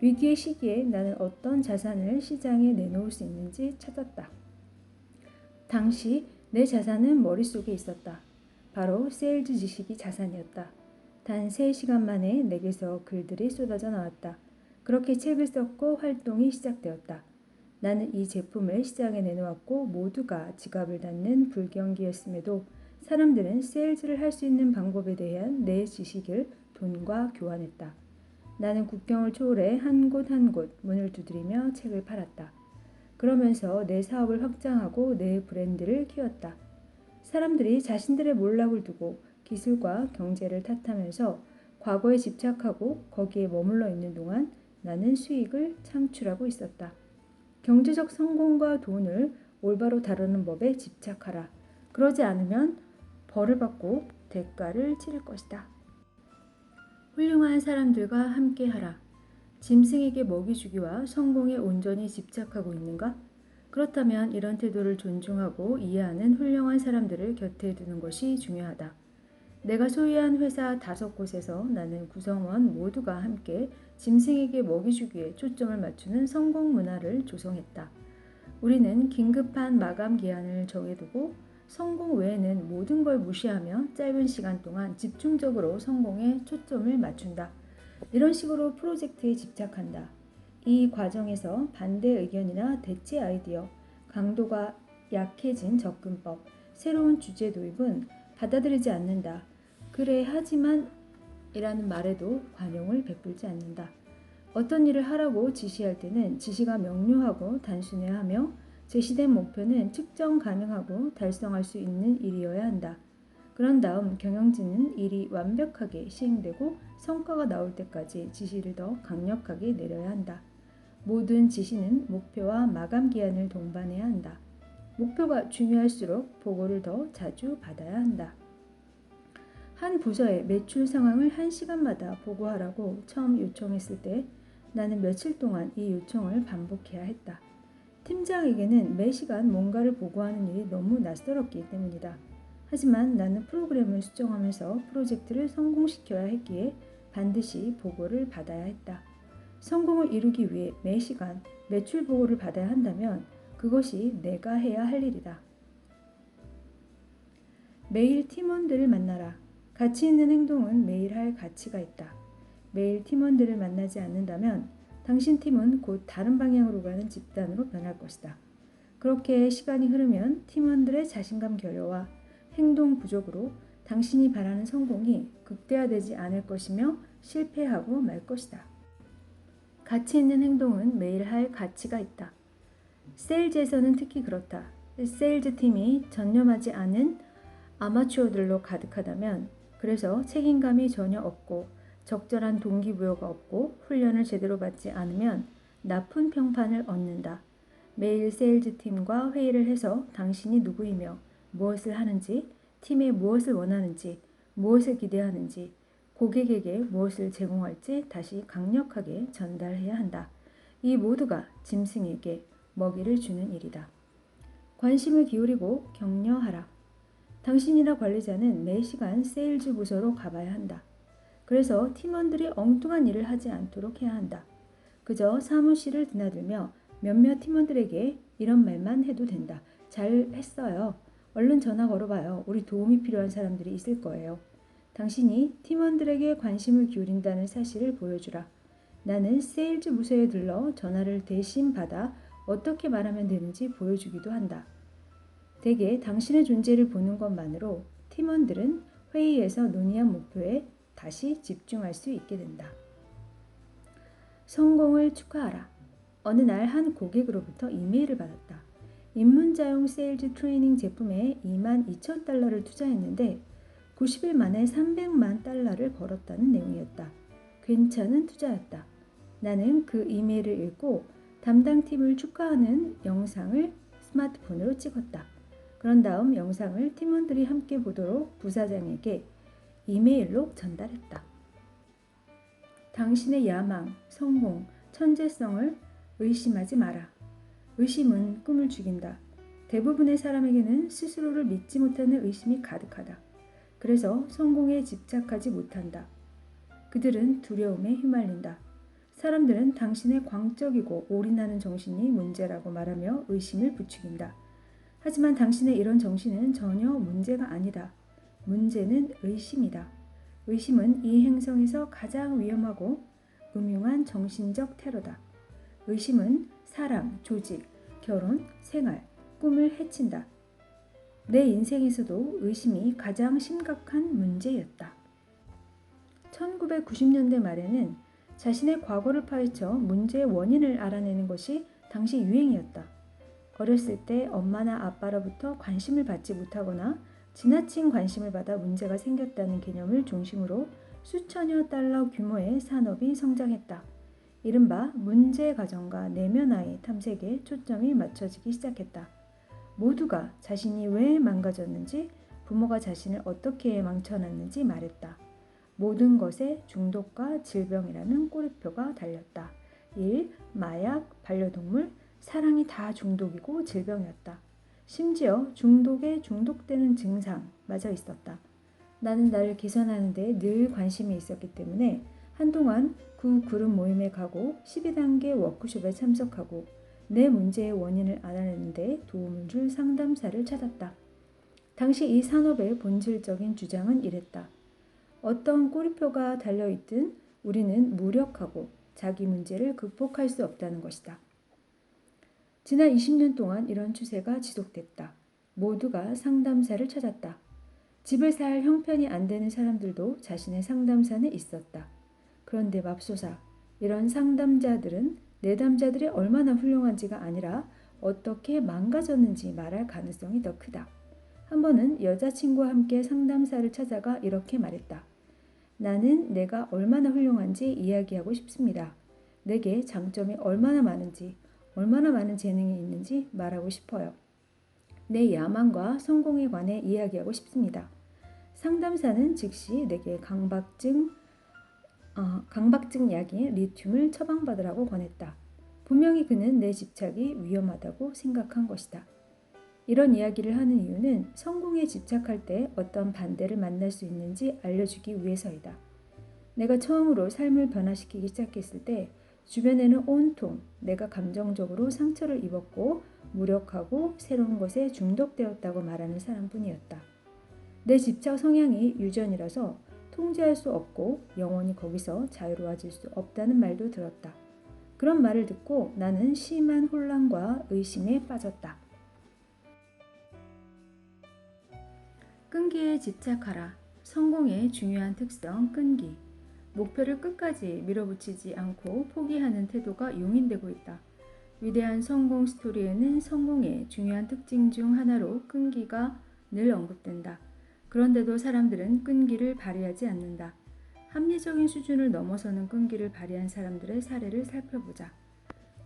위기의 시기에 나는 어떤 자산을 시장에 내놓을 수 있는지 찾았다. 당시 내 자산은 머릿속에 있었다. 바로 세일즈 지식이 자산이었다. 단 3시간 만에 내게서 글들이 쏟아져 나왔다. 그렇게 책을 썼고 활동이 시작되었다. 나는 이 제품을 시장에 내놓았고 모두가 지갑을 닫는 불경기였음에도 사람들은 세일즈를 할 수 있는 방법에 대한 내 지식을 돈과 교환했다. 나는 국경을 초월해 한 곳 한 곳 문을 두드리며 책을 팔았다. 그러면서 내 사업을 확장하고 내 브랜드를 키웠다. 사람들이 자신들의 몰락을 두고 기술과 경제를 탓하면서 과거에 집착하고 거기에 머물러 있는 동안 나는 수익을 창출하고 있었다. 경제적 성공과 돈을 올바로 다루는 법에 집착하라. 그러지 않으면 벌을 받고 대가를 치를 것이다. 훌륭한 사람들과 함께하라. 짐승에게 먹이 주기와 성공에 온전히 집착하고 있는가? 그렇다면 이런 태도를 존중하고 이해하는 훌륭한 사람들을 곁에 두는 것이 중요하다. 내가 소유한 회사 5곳에서 나는 구성원 모두가 함께 짐승에게 먹이 주기에 초점을 맞추는 성공 문화를 조성했다. 우리는 긴급한 마감 기한을 정해두고 성공 외에는 모든 걸 무시하며 짧은 시간 동안 집중적으로 성공에 초점을 맞춘다. 이런 식으로 프로젝트에 집착한다. 이 과정에서 반대 의견이나 대체 아이디어, 강도가 약해진 접근법, 새로운 주제 도입은 받아들이지 않는다. 그래 하지만 이라는 말에도 관용을 베풀지 않는다. 어떤 일을 하라고 지시할 때는 지시가 명료하고 단순해야 하며 제시된 목표는 측정 가능하고 달성할 수 있는 일이어야 한다. 그런 다음 경영진은 일이 완벽하게 시행되고 성과가 나올 때까지 지시를 더 강력하게 내려야 한다. 모든 지시는 목표와 마감 기한을 동반해야 한다. 목표가 중요할수록 보고를 더 자주 받아야 한다. 한 부서의 매출 상황을 1시간마다 보고하라고 처음 요청했을 때 나는 며칠 동안 이 요청을 반복해야 했다. 팀장에게는 매 시간 뭔가를 보고하는 일이 너무 낯설었기 때문이다. 하지만 나는 프로그램을 수정하면서 프로젝트를 성공시켜야 했기에 반드시 보고를 받아야 했다. 성공을 이루기 위해 매 시간 매출 보고를 받아야 한다면 그것이 내가 해야 할 일이다. 매일 팀원들을 만나라. 가치 있는 행동은 매일 할 가치가 있다. 매일 팀원들을 만나지 않는다면 당신 팀은 곧 다른 방향으로 가는 집단으로 변할 것이다. 그렇게 시간이 흐르면 팀원들의 자신감 결여와 행동 부족으로 당신이 바라는 성공이 극대화되지 않을 것이며 실패하고 말 것이다. 가치 있는 행동은 매일 할 가치가 있다. 세일즈에서는 특히 그렇다. 세일즈 팀이 전념하지 않은 아마추어들로 가득하다면, 그래서 책임감이 전혀 없고 적절한 동기부여가 없고 훈련을 제대로 받지 않으면 나쁜 평판을 얻는다. 매일 세일즈 팀과 회의를 해서 당신이 누구이며 무엇을 하는지, 팀에 무엇을 원하는지, 무엇을 기대하는지, 고객에게 무엇을 제공할지 다시 강력하게 전달해야 한다. 이 모두가 짐승에게 먹이를 주는 일이다. 관심을 기울이고 격려하라. 당신이나 관리자는 매 시간 세일즈 부서로 가봐야 한다. 그래서 팀원들이 엉뚱한 일을 하지 않도록 해야 한다. 그저 사무실을 드나들며 몇몇 팀원들에게 이런 말만 해도 된다. 잘 했어요. 얼른 전화 걸어봐요. 우리 도움이 필요한 사람들이 있을 거예요. 당신이 팀원들에게 관심을 기울인다는 사실을 보여주라. 나는 세일즈 부서에 들러 전화를 대신 받아 어떻게 말하면 되는지 보여주기도 한다. 대개 당신의 존재를 보는 것만으로 팀원들은 회의에서 논의한 목표에 다시 집중할 수 있게 된다. 성공을 축하하라. 어느 날 한 고객으로부터 이메일을 받았다. 입문자용 세일즈 트레이닝 제품에 22,000달러를 투자했는데 90일 만에 300만 달러를 벌었다는 내용이었다. 괜찮은 투자였다. 나는 그 이메일을 읽고 담당 팀을 축하하는 영상을 스마트폰으로 찍었다. 그런 다음 영상을 팀원들이 함께 보도록 부사장에게 이메일로 전달했다. 당신의 야망, 성공, 천재성을 의심하지 마라. 의심은 꿈을 죽인다. 대부분의 사람에게는 스스로를 믿지 못하는 의심이 가득하다. 그래서 성공에 집착하지 못한다. 그들은 두려움에 휘말린다. 사람들은 당신의 광적이고 올인하는 정신이 문제라고 말하며 의심을 부추긴다. 하지만 당신의 이런 정신은 전혀 문제가 아니다. 문제는 의심이다. 의심은 이 행성에서 가장 위험하고 음흉한 정신적 테러다. 의심은 사람, 조직, 결혼, 생활, 꿈을 해친다. 내 인생에서도 의심이 가장 심각한 문제였다. 1990년대 말에는 자신의 과거를 파헤쳐 문제의 원인을 알아내는 것이 당시 유행이었다. 어렸을 때 엄마나 아빠로부터 관심을 받지 못하거나 지나친 관심을 받아 문제가 생겼다는 개념을 중심으로 수천여 달러 규모의 산업이 성장했다. 이른바 문제 가정과 내면화의 탐색에 초점이 맞춰지기 시작했다. 모두가 자신이 왜 망가졌는지, 부모가 자신을 어떻게 망쳐놨는지 말했다. 모든 것에 중독과 질병이라는 꼬리표가 달렸다. 일, 마약, 반려동물, 사랑이 다 중독이고 질병이었다. 심지어 중독에 중독되는 증상마저 있었다. 나는 나를 개선하는 데 늘 관심이 있었기 때문에 한동안 그 그룹 모임에 가고 12단계 워크숍에 참석하고 내 문제의 원인을 알아내는 데 도움을 줄 상담사를 찾았다. 당시 이 산업의 본질적인 주장은 이랬다. 어떤 꼬리표가 달려있든 우리는 무력하고 자기 문제를 극복할 수 없다는 것이다. 지난 20년 동안 이런 추세가 지속됐다. 모두가 상담사를 찾았다. 집을 살 형편이 안 되는 사람들도 자신의 상담사는 있었다. 그런데 맙소사, 이런 상담자들은 내담자들이 얼마나 훌륭한지가 아니라 어떻게 망가졌는지 말할 가능성이 더 크다. 한 번은 여자친구와 함께 상담사를 찾아가 이렇게 말했다. 나는 내가 얼마나 훌륭한지 이야기하고 싶습니다. 내게 장점이 얼마나 많은지, 얼마나 많은 재능이 있는지 말하고 싶어요. 내 야망과 성공에 관해 이야기하고 싶습니다. 상담사는 즉시 내게 강박증 약인 리튬을 처방받으라고 권했다. 분명히 그는 내 집착이 위험하다고 생각한 것이다. 이런 이야기를 하는 이유는 성공에 집착할 때 어떤 반대를 만날 수 있는지 알려주기 위해서이다. 내가 처음으로 삶을 변화시키기 시작했을 때 주변에는 온통 내가 감정적으로 상처를 입었고 무력하고 새로운 것에 중독되었다고 말하는 사람뿐이었다. 내 집착 성향이 유전이라서 통제할 수 없고 영원히 거기서 자유로워질 수 없다는 말도 들었다. 그런 말을 듣고 나는 심한 혼란과 의심에 빠졌다. 끈기에 집착하라. 성공의 중요한 특성 끈기. 목표를 끝까지 밀어붙이지 않고 포기하는 태도가 용인되고 있다. 위대한 성공 스토리에는 성공의 중요한 특징 중 하나로 끈기가 늘 언급된다. 그런데도 사람들은 끈기를 발휘하지 않는다. 합리적인 수준을 넘어서는 끈기를 발휘한 사람들의 사례를 살펴보자.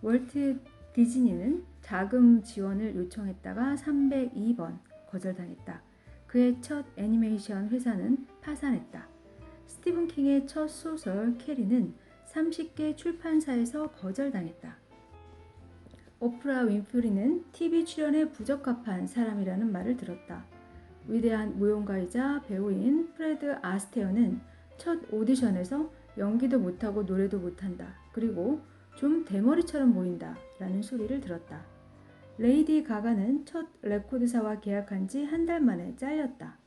월트 디즈니는 자금 지원을 요청했다가 302번 거절당했다. 그의 첫 애니메이션 회사는 파산했다. 스티븐 킹의 첫 소설 캐리는 30개 출판사에서 거절당했다. 오프라 윈프리는 TV 출연에 부적합한 사람이라는 말을 들었다. 위대한 무용가이자 배우인 프레드 아스테어는 첫 오디션에서 연기도 못하고 노래도 못한다. 그리고 좀 대머리처럼 보인다 라는 소리를 들었다. 레이디 가가는 첫 레코드사와 계약한 지 한 달 만에 잘렸다.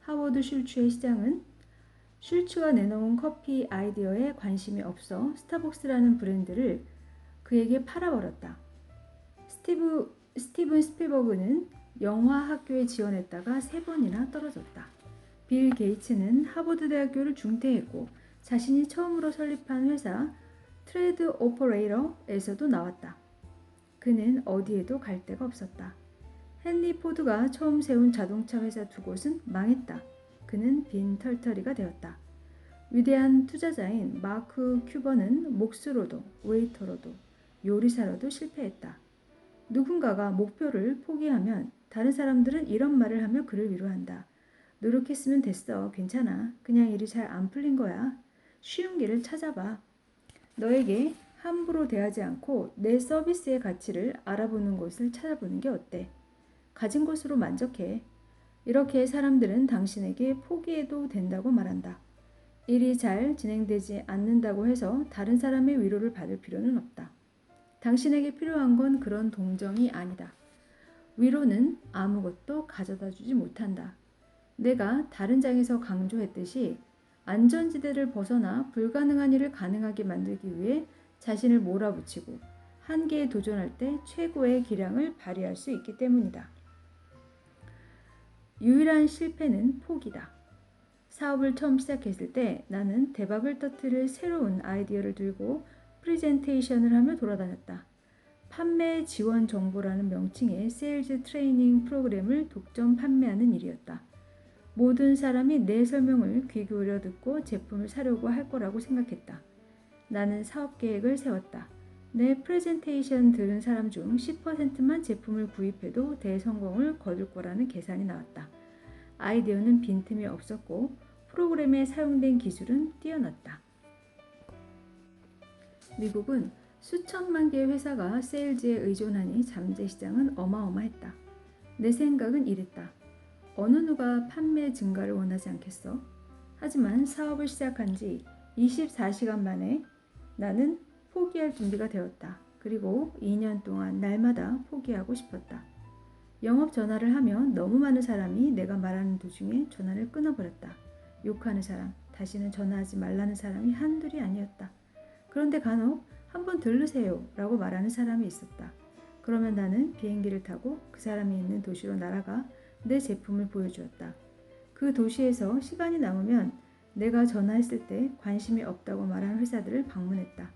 하워드 슐츠의 시장은 슐츠가 내놓은 커피 아이디어에 관심이 없어 스타벅스라는 브랜드를 그에게 팔아버렸다. 스티븐 스필버그는 영화 학교에 지원했다가 3번이나 떨어졌다. 빌 게이츠는 하버드 대학교를 중퇴했고 자신이 처음으로 설립한 회사 트레드 오퍼레이터에서도 나왔다. 그는 어디에도 갈 데가 없었다. 헨리 포드가 처음 세운 자동차 회사 2곳은 망했다. 그는 빈털터리가 되었다. 위대한 투자자인 마크 큐버는 몫으로도 웨이터로도 요리사로도 실패했다. 누군가가 목표를 포기하면 다른 사람들은 이런 말을 하며 그를 위로한다. 노력했으면 됐어. 괜찮아. 그냥 일이 잘 안 풀린 거야. 쉬운 길을 찾아봐. 너에게 함부로 대하지 않고 내 서비스의 가치를 알아보는 것을 찾아보는 게 어때? 가진 것으로 만족해. 이렇게 사람들은 당신에게 포기해도 된다고 말한다. 일이 잘 진행되지 않는다고 해서 다른 사람의 위로를 받을 필요는 없다. 당신에게 필요한 건 그런 동정이 아니다. 위로는 아무것도 가져다 주지 못한다. 내가 다른 장에서 강조했듯이 안전지대를 벗어나 불가능한 일을 가능하게 만들기 위해 자신을 몰아붙이고 한계에 도전할 때 최고의 기량을 발휘할 수 있기 때문이다. 유일한 실패는 포기다. 사업을 처음 시작했을 때 나는 대박을 터뜨릴 새로운 아이디어를 들고 프레젠테이션을 하며 돌아다녔다. 판매 지원 정보라는 명칭의 세일즈 트레이닝 프로그램을 독점 판매하는 일이었다. 모든 사람이 내 설명을 귀 기울여 듣고 제품을 사려고 할 거라고 생각했다. 나는 사업 계획을 세웠다. 내 프레젠테이션 들은 사람 중 10%만 제품을 구입해도 대성공을 거둘 거라는 계산이 나왔다. 아이디어는 빈틈이 없었고 프로그램에 사용된 기술은 뛰어났다. 미국은 수천만 개의 회사가 세일즈에 의존하니 잠재 시장은 어마어마했다. 내 생각은 이랬다. 어느 누가 판매 증가를 원하지 않겠어? 하지만 사업을 시작한 지 24시간 만에 나는 포기할 준비가 되었다. 그리고 2년 동안 날마다 포기하고 싶었다. 영업 전화를 하면 너무 많은 사람이 내가 말하는 도중에 전화를 끊어버렸다. 욕하는 사람, 다시는 전화하지 말라는 사람이 한둘이 아니었다. 그런데 간혹 한번 들르세요 라고 말하는 사람이 있었다. 그러면 나는 비행기를 타고 그 사람이 있는 도시로 날아가 내 제품을 보여주었다. 그 도시에서 시간이 남으면 내가 전화했을 때 관심이 없다고 말한 회사들을 방문했다.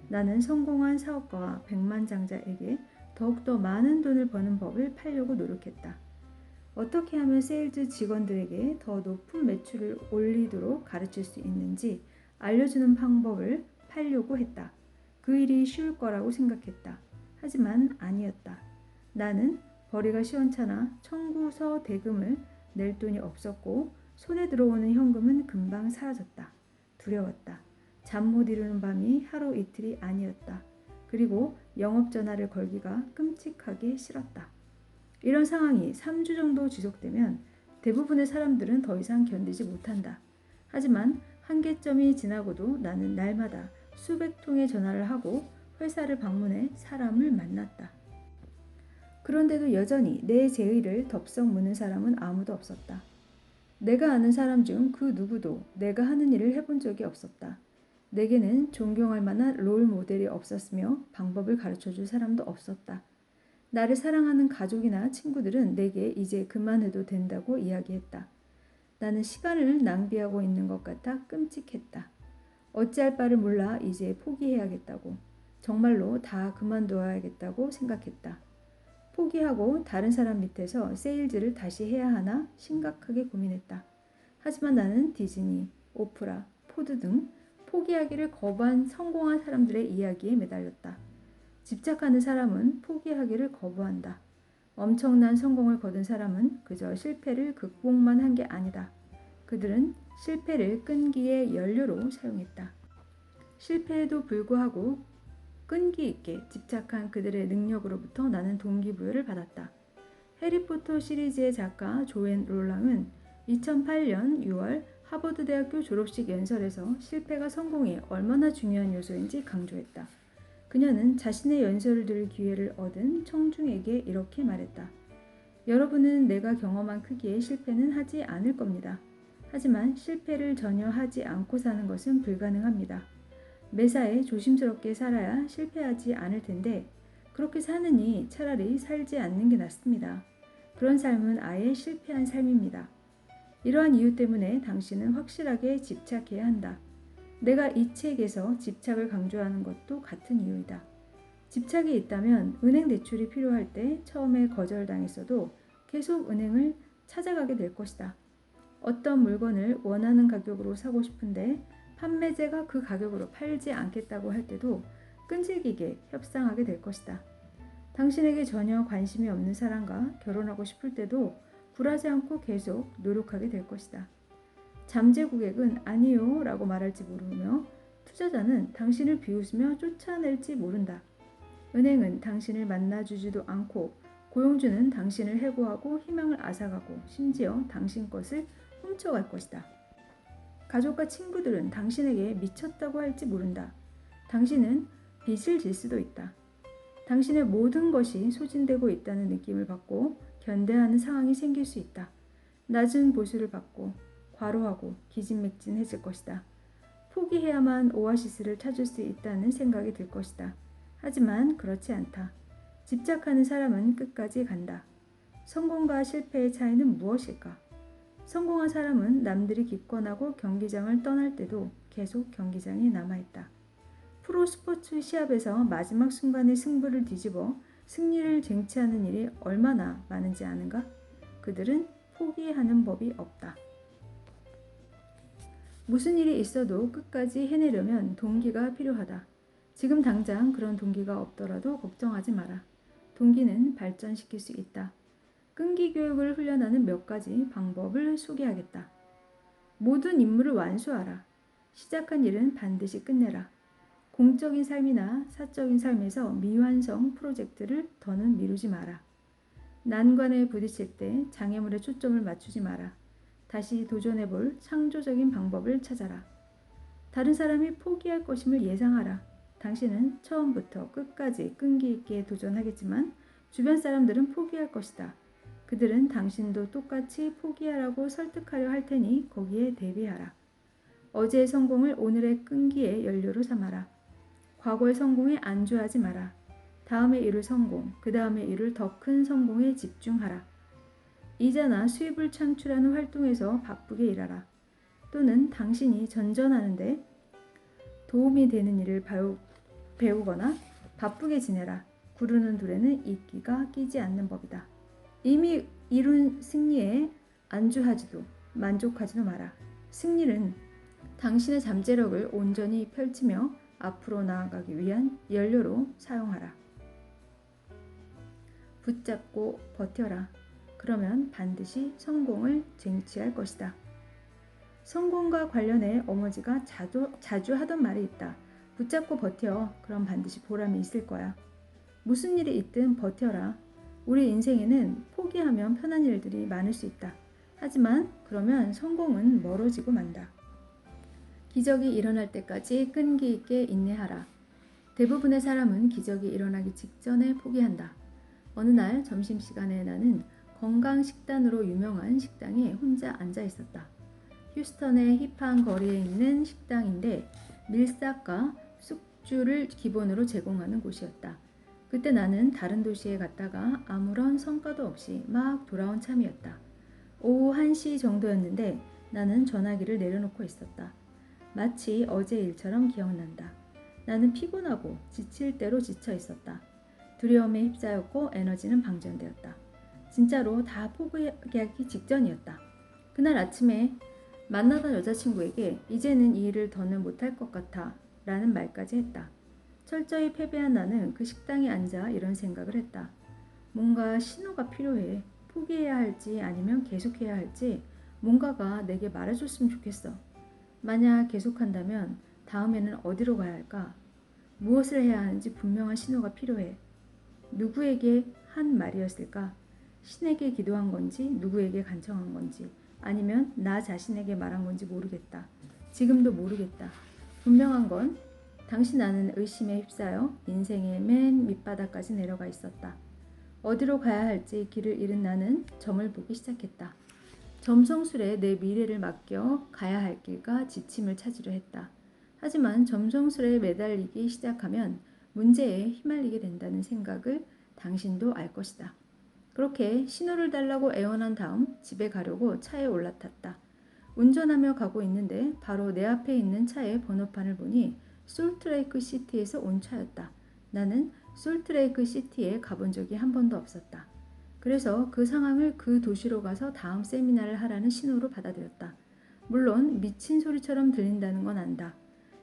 나는 성공한 사업가와 백만장자에게 더욱더 많은 돈을 버는 법을 팔려고 노력했다. 어떻게 하면 세일즈 직원들에게 더 높은 매출을 올리도록 가르칠 수 있는지 알려주는 방법을 팔려고 했다. 그 일이 쉬울 거라고 생각했다. 하지만 아니었다. 나는 벌이가 시원찮아 청구서 대금을 낼 돈이 없었고 손에 들어오는 현금은 금방 사라졌다. 두려웠다. 잠 못 이루는 밤이 하루 이틀이 아니었다. 그리고 영업전화를 걸기가 끔찍하게 싫었다. 이런 상황이 3주 정도 지속되면 대부분의 사람들은 더 이상 견디지 못한다. 하지만 한계점이 지나고도 나는 날마다 수백 통의 전화를 하고 회사를 방문해 사람을 만났다. 그런데도 여전히 내 제의를 덥석 무는 사람은 아무도 없었다. 내가 아는 사람 중 그 누구도 내가 하는 일을 해본 적이 없었다. 내게는 존경할 만한 롤 모델이 없었으며 방법을 가르쳐줄 사람도 없었다. 나를 사랑하는 가족이나 친구들은 내게 이제 그만해도 된다고 이야기했다. 나는 시간을 낭비하고 있는 것 같아 끔찍했다. 어찌할 바를 몰라 이제 포기해야겠다고, 정말로 다 그만둬야겠다고 생각했다. 포기하고 다른 사람 밑에서 세일즈를 다시 해야 하나 심각하게 고민했다. 하지만 나는 디즈니, 오프라, 포드 등 포기하기를 거부한 성공한 사람들의 이야기에 매달렸다. 집착하는 사람은 포기하기를 거부한다. 엄청난 성공을 거둔 사람은 그저 실패를 극복만 한 게 아니다. 그들은 실패를 끈기의 연료로 사용했다. 실패에도 불구하고 끈기 있게 집착한 그들의 능력으로부터 나는 동기부여를 받았다. 해리포터 시리즈의 작가 조앤 롤랑은 2008년 6월 하버드 대학교 졸업식 연설에서 실패가 성공에 얼마나 중요한 요소인지 강조했다. 그녀는 자신의 연설을 들을 기회를 얻은 청중에게 이렇게 말했다. 여러분은 내가 경험한 크기의 실패는 하지 않을 겁니다. 하지만 실패를 전혀 하지 않고 사는 것은 불가능합니다. 매사에 조심스럽게 살아야 실패하지 않을 텐데 그렇게 사느니 차라리 살지 않는 게 낫습니다. 그런 삶은 아예 실패한 삶입니다. 이러한 이유 때문에 당신은 확실하게 집착해야 한다. 내가 이 책에서 집착을 강조하는 것도 같은 이유이다. 집착이 있다면 은행 대출이 필요할 때 처음에 거절당했어도 계속 은행을 찾아가게 될 것이다. 어떤 물건을 원하는 가격으로 사고 싶은데 판매자가 그 가격으로 팔지 않겠다고 할 때도 끈질기게 협상하게 될 것이다. 당신에게 전혀 관심이 없는 사람과 결혼하고 싶을 때도 굴하지 않고 계속 노력하게 될 것이다. 잠재 고객은 아니요 라고 말할지 모르며 투자자는 당신을 비웃으며 쫓아낼지 모른다. 은행은 당신을 만나주지도 않고 고용주는 당신을 해고하고 희망을 앗아가고 심지어 당신 것을 훔쳐갈 것이다. 가족과 친구들은 당신에게 미쳤다고 할지 모른다. 당신은 빚을 질 수도 있다. 당신의 모든 것이 소진되고 있다는 느낌을 받고 견뎌하는 상황이 생길 수 있다. 낮은 보수를 받고 과로하고 기진맥진해질 것이다. 포기해야만 오아시스를 찾을 수 있다는 생각이 들 것이다. 하지만 그렇지 않다. 집착하는 사람은 끝까지 간다. 성공과 실패의 차이는 무엇일까? 성공한 사람은 남들이 기권하고 경기장을 떠날 때도 계속 경기장에 남아있다. 프로 스포츠 시합에서 마지막 순간에 승부를 뒤집어 승리를 쟁취하는 일이 얼마나 많은지 아는가? 그들은 포기하는 법이 없다. 무슨 일이 있어도 끝까지 해내려면 동기가 필요하다. 지금 당장 그런 동기가 없더라도 걱정하지 마라. 동기는 발전시킬 수 있다. 끈기 교육을 훈련하는 몇 가지 방법을 소개하겠다. 모든 임무를 완수하라. 시작한 일은 반드시 끝내라. 공적인 삶이나 사적인 삶에서 미완성 프로젝트를 더는 미루지 마라. 난관에 부딪힐 때 장애물에 초점을 맞추지 마라. 다시 도전해볼 창조적인 방법을 찾아라. 다른 사람이 포기할 것임을 예상하라. 당신은 처음부터 끝까지 끈기 있게 도전하겠지만 주변 사람들은 포기할 것이다. 그들은 당신도 똑같이 포기하라고 설득하려 할 테니 거기에 대비하라. 어제의 성공을 오늘의 끈기의 연료로 삼아라. 과거의 성공에 안주하지 마라. 다음에 이룰 성공, 그 다음에 이룰 더 큰 성공에 집중하라. 이자나 수입을 창출하는 활동에서 바쁘게 일하라. 또는 당신이 전전하는데 도움이 되는 일을 배우거나 바쁘게 지내라. 구르는 둘에는 이끼가 끼지 않는 법이다. 이미 이룬 승리에 안주하지도 만족하지도 마라. 승리는 당신의 잠재력을 온전히 펼치며 앞으로 나아가기 위한 연료로 사용하라. 붙잡고 버텨라. 그러면 반드시 성공을 쟁취할 것이다. 성공과 관련해 어머니가 자주 하던 말이 있다. 붙잡고 버텨. 그럼 반드시 보람이 있을 거야. 무슨 일이 있든 버텨라. 우리 인생에는 포기하면 편한 일들이 많을 수 있다. 하지만 그러면 성공은 멀어지고 만다. 기적이 일어날 때까지 끈기 있게 인내하라. 대부분의 사람은 기적이 일어나기 직전에 포기한다. 어느 날 점심시간에 나는 건강식단으로 유명한 식당에 혼자 앉아 있었다. 휴스턴의 힙한 거리에 있는 식당인데 밀싹과 숙주를 기본으로 제공하는 곳이었다. 그때 나는 다른 도시에 갔다가 아무런 성과도 없이 막 돌아온 참이었다. 오후 1시 정도였는데 나는 전화기를 내려놓고 있었다. 마치 어제 일처럼 기억난다. 나는 피곤하고 지칠 대로 지쳐 있었다. 두려움에 휩싸였고 에너지는 방전되었다. 진짜로 다 포기하기 직전이었다. 그날 아침에 만나던 여자친구에게 이제는 이 일을 더는 못할 것 같아 라는 말까지 했다. 철저히 패배한 나는 그 식당에 앉아 이런 생각을 했다. 뭔가 신호가 필요해. 포기해야 할지 아니면 계속해야 할지 뭔가가 내게 말해줬으면 좋겠어. 만약 계속한다면 다음에는 어디로 가야 할까? 무엇을 해야 하는지 분명한 신호가 필요해. 누구에게 한 말이었을까? 신에게 기도한 건지 누구에게 간청한 건지 아니면 나 자신에게 말한 건지 모르겠다. 지금도 모르겠다. 분명한 건 당시 나는 의심에 휩싸여 인생의 맨 밑바닥까지 내려가 있었다. 어디로 가야 할지 길을 잃은 나는 점을 보기 시작했다. 점성술에 내 미래를 맡겨 가야 할 길과 지침을 찾으려 했다. 하지만 점성술에 매달리기 시작하면 문제에 휘말리게 된다는 생각을 당신도 알 것이다. 그렇게 신호를 달라고 애원한 다음 집에 가려고 차에 올라탔다. 운전하며 가고 있는데 바로 내 앞에 있는 차의 번호판을 보니 솔트레이크 시티에서 온 차였다. 나는 솔트레이크 시티에 가본 적이 한 번도 없었다. 그래서 그 상황을 그 도시로 가서 다음 세미나를 하라는 신호로 받아들였다. 물론 미친 소리처럼 들린다는 건 안다.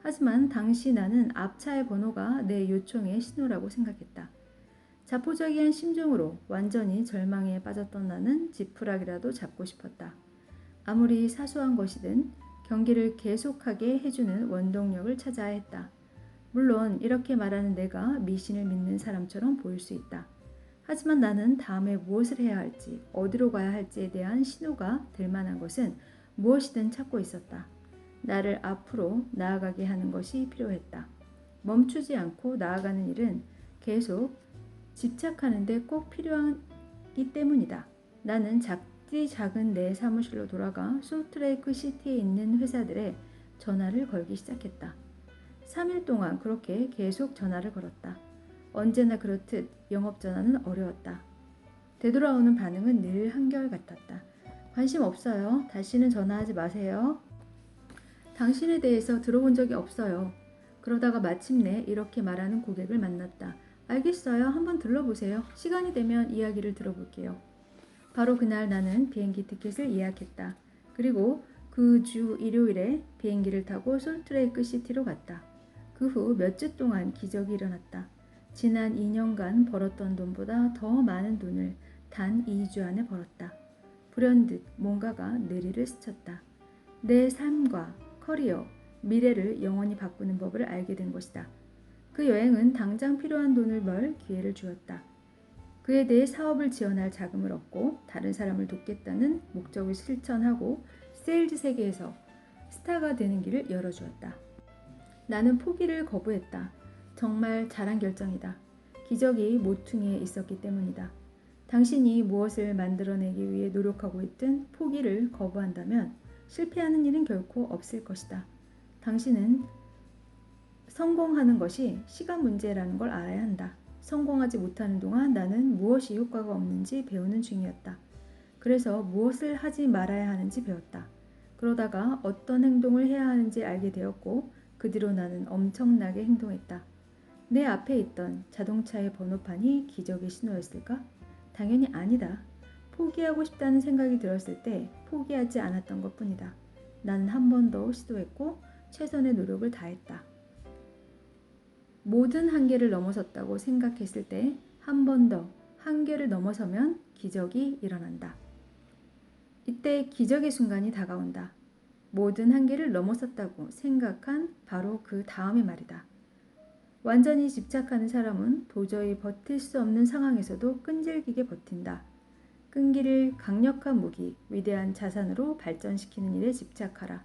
하지만 당시 나는 앞차의 번호가 내 요청의 신호라고 생각했다. 자포자기한 심정으로 완전히 절망에 빠졌던 나는 지푸라기라도 잡고 싶었다. 아무리 사소한 것이든 경기를 계속하게 해주는 원동력을 찾아야 했다. 물론 이렇게 말하는 내가 미신을 믿는 사람처럼 보일 수 있다. 하지만 나는 다음에 무엇을 해야 할지, 어디로 가야 할지에 대한 신호가 될 만한 것은 무엇이든 찾고 있었다. 나를 앞으로 나아가게 하는 것이 필요했다. 멈추지 않고 나아가는 일은 계속 집착하는 데 꼭 필요하기 때문이다. 나는 작은 내 사무실로 돌아가 솔트레이크 시티에 있는 회사들에 전화를 걸기 시작했다. 3일 동안 그렇게 계속 전화를 걸었다. 언제나 그렇듯 영업전화는 어려웠다. 되돌아오는 반응은 늘 한결같았다. 관심 없어요. 다시는 전화하지 마세요. 당신에 대해서 들어본 적이 없어요. 그러다가 마침내 이렇게 말하는 고객을 만났다. 알겠어요. 한번 들러보세요. 시간이 되면 이야기를 들어볼게요. 바로 그날 나는 비행기 티켓을 예약했다. 그리고 그 주 일요일에 비행기를 타고 솔트레이크 시티로 갔다. 그 후 몇 주 동안 기적이 일어났다. 지난 2년간 벌었던 돈보다 더 많은 돈을 단 2주 안에 벌었다. 불현듯 뭔가가 뇌리를 스쳤다. 내 삶과 커리어, 미래를 영원히 바꾸는 법을 알게 된 것이다. 그 여행은 당장 필요한 돈을 벌 기회를 주었다. 그에 대해 사업을 지원할 자금을 얻고 다른 사람을 돕겠다는 목적을 실천하고 세일즈 세계에서 스타가 되는 길을 열어주었다. 나는 포기를 거부했다. 정말 잘한 결정이다. 기적이 모퉁이에 있었기 때문이다. 당신이 무엇을 만들어내기 위해 노력하고 있든 포기를 거부한다면 실패하는 일은 결코 없을 것이다. 당신은 성공하는 것이 시간 문제라는 걸 알아야 한다. 성공하지 못하는 동안 나는 무엇이 효과가 없는지 배우는 중이었다. 그래서 무엇을 하지 말아야 하는지 배웠다. 그러다가 어떤 행동을 해야 하는지 알게 되었고 그 뒤로 나는 엄청나게 행동했다. 내 앞에 있던 자동차의 번호판이 기적의 신호였을까? 당연히 아니다. 포기하고 싶다는 생각이 들었을 때 포기하지 않았던 것뿐이다. 나는 한 번 더 시도했고 최선의 노력을 다했다. 모든 한계를 넘어섰다고 생각했을 때 한 번 더 한계를 넘어서면 기적이 일어난다. 이때 기적의 순간이 다가온다. 모든 한계를 넘어섰다고 생각한 바로 그 다음의 말이다. 완전히 집착하는 사람은 도저히 버틸 수 없는 상황에서도 끈질기게 버틴다. 끈기를 강력한 무기, 위대한 자산으로 발전시키는 일에 집착하라.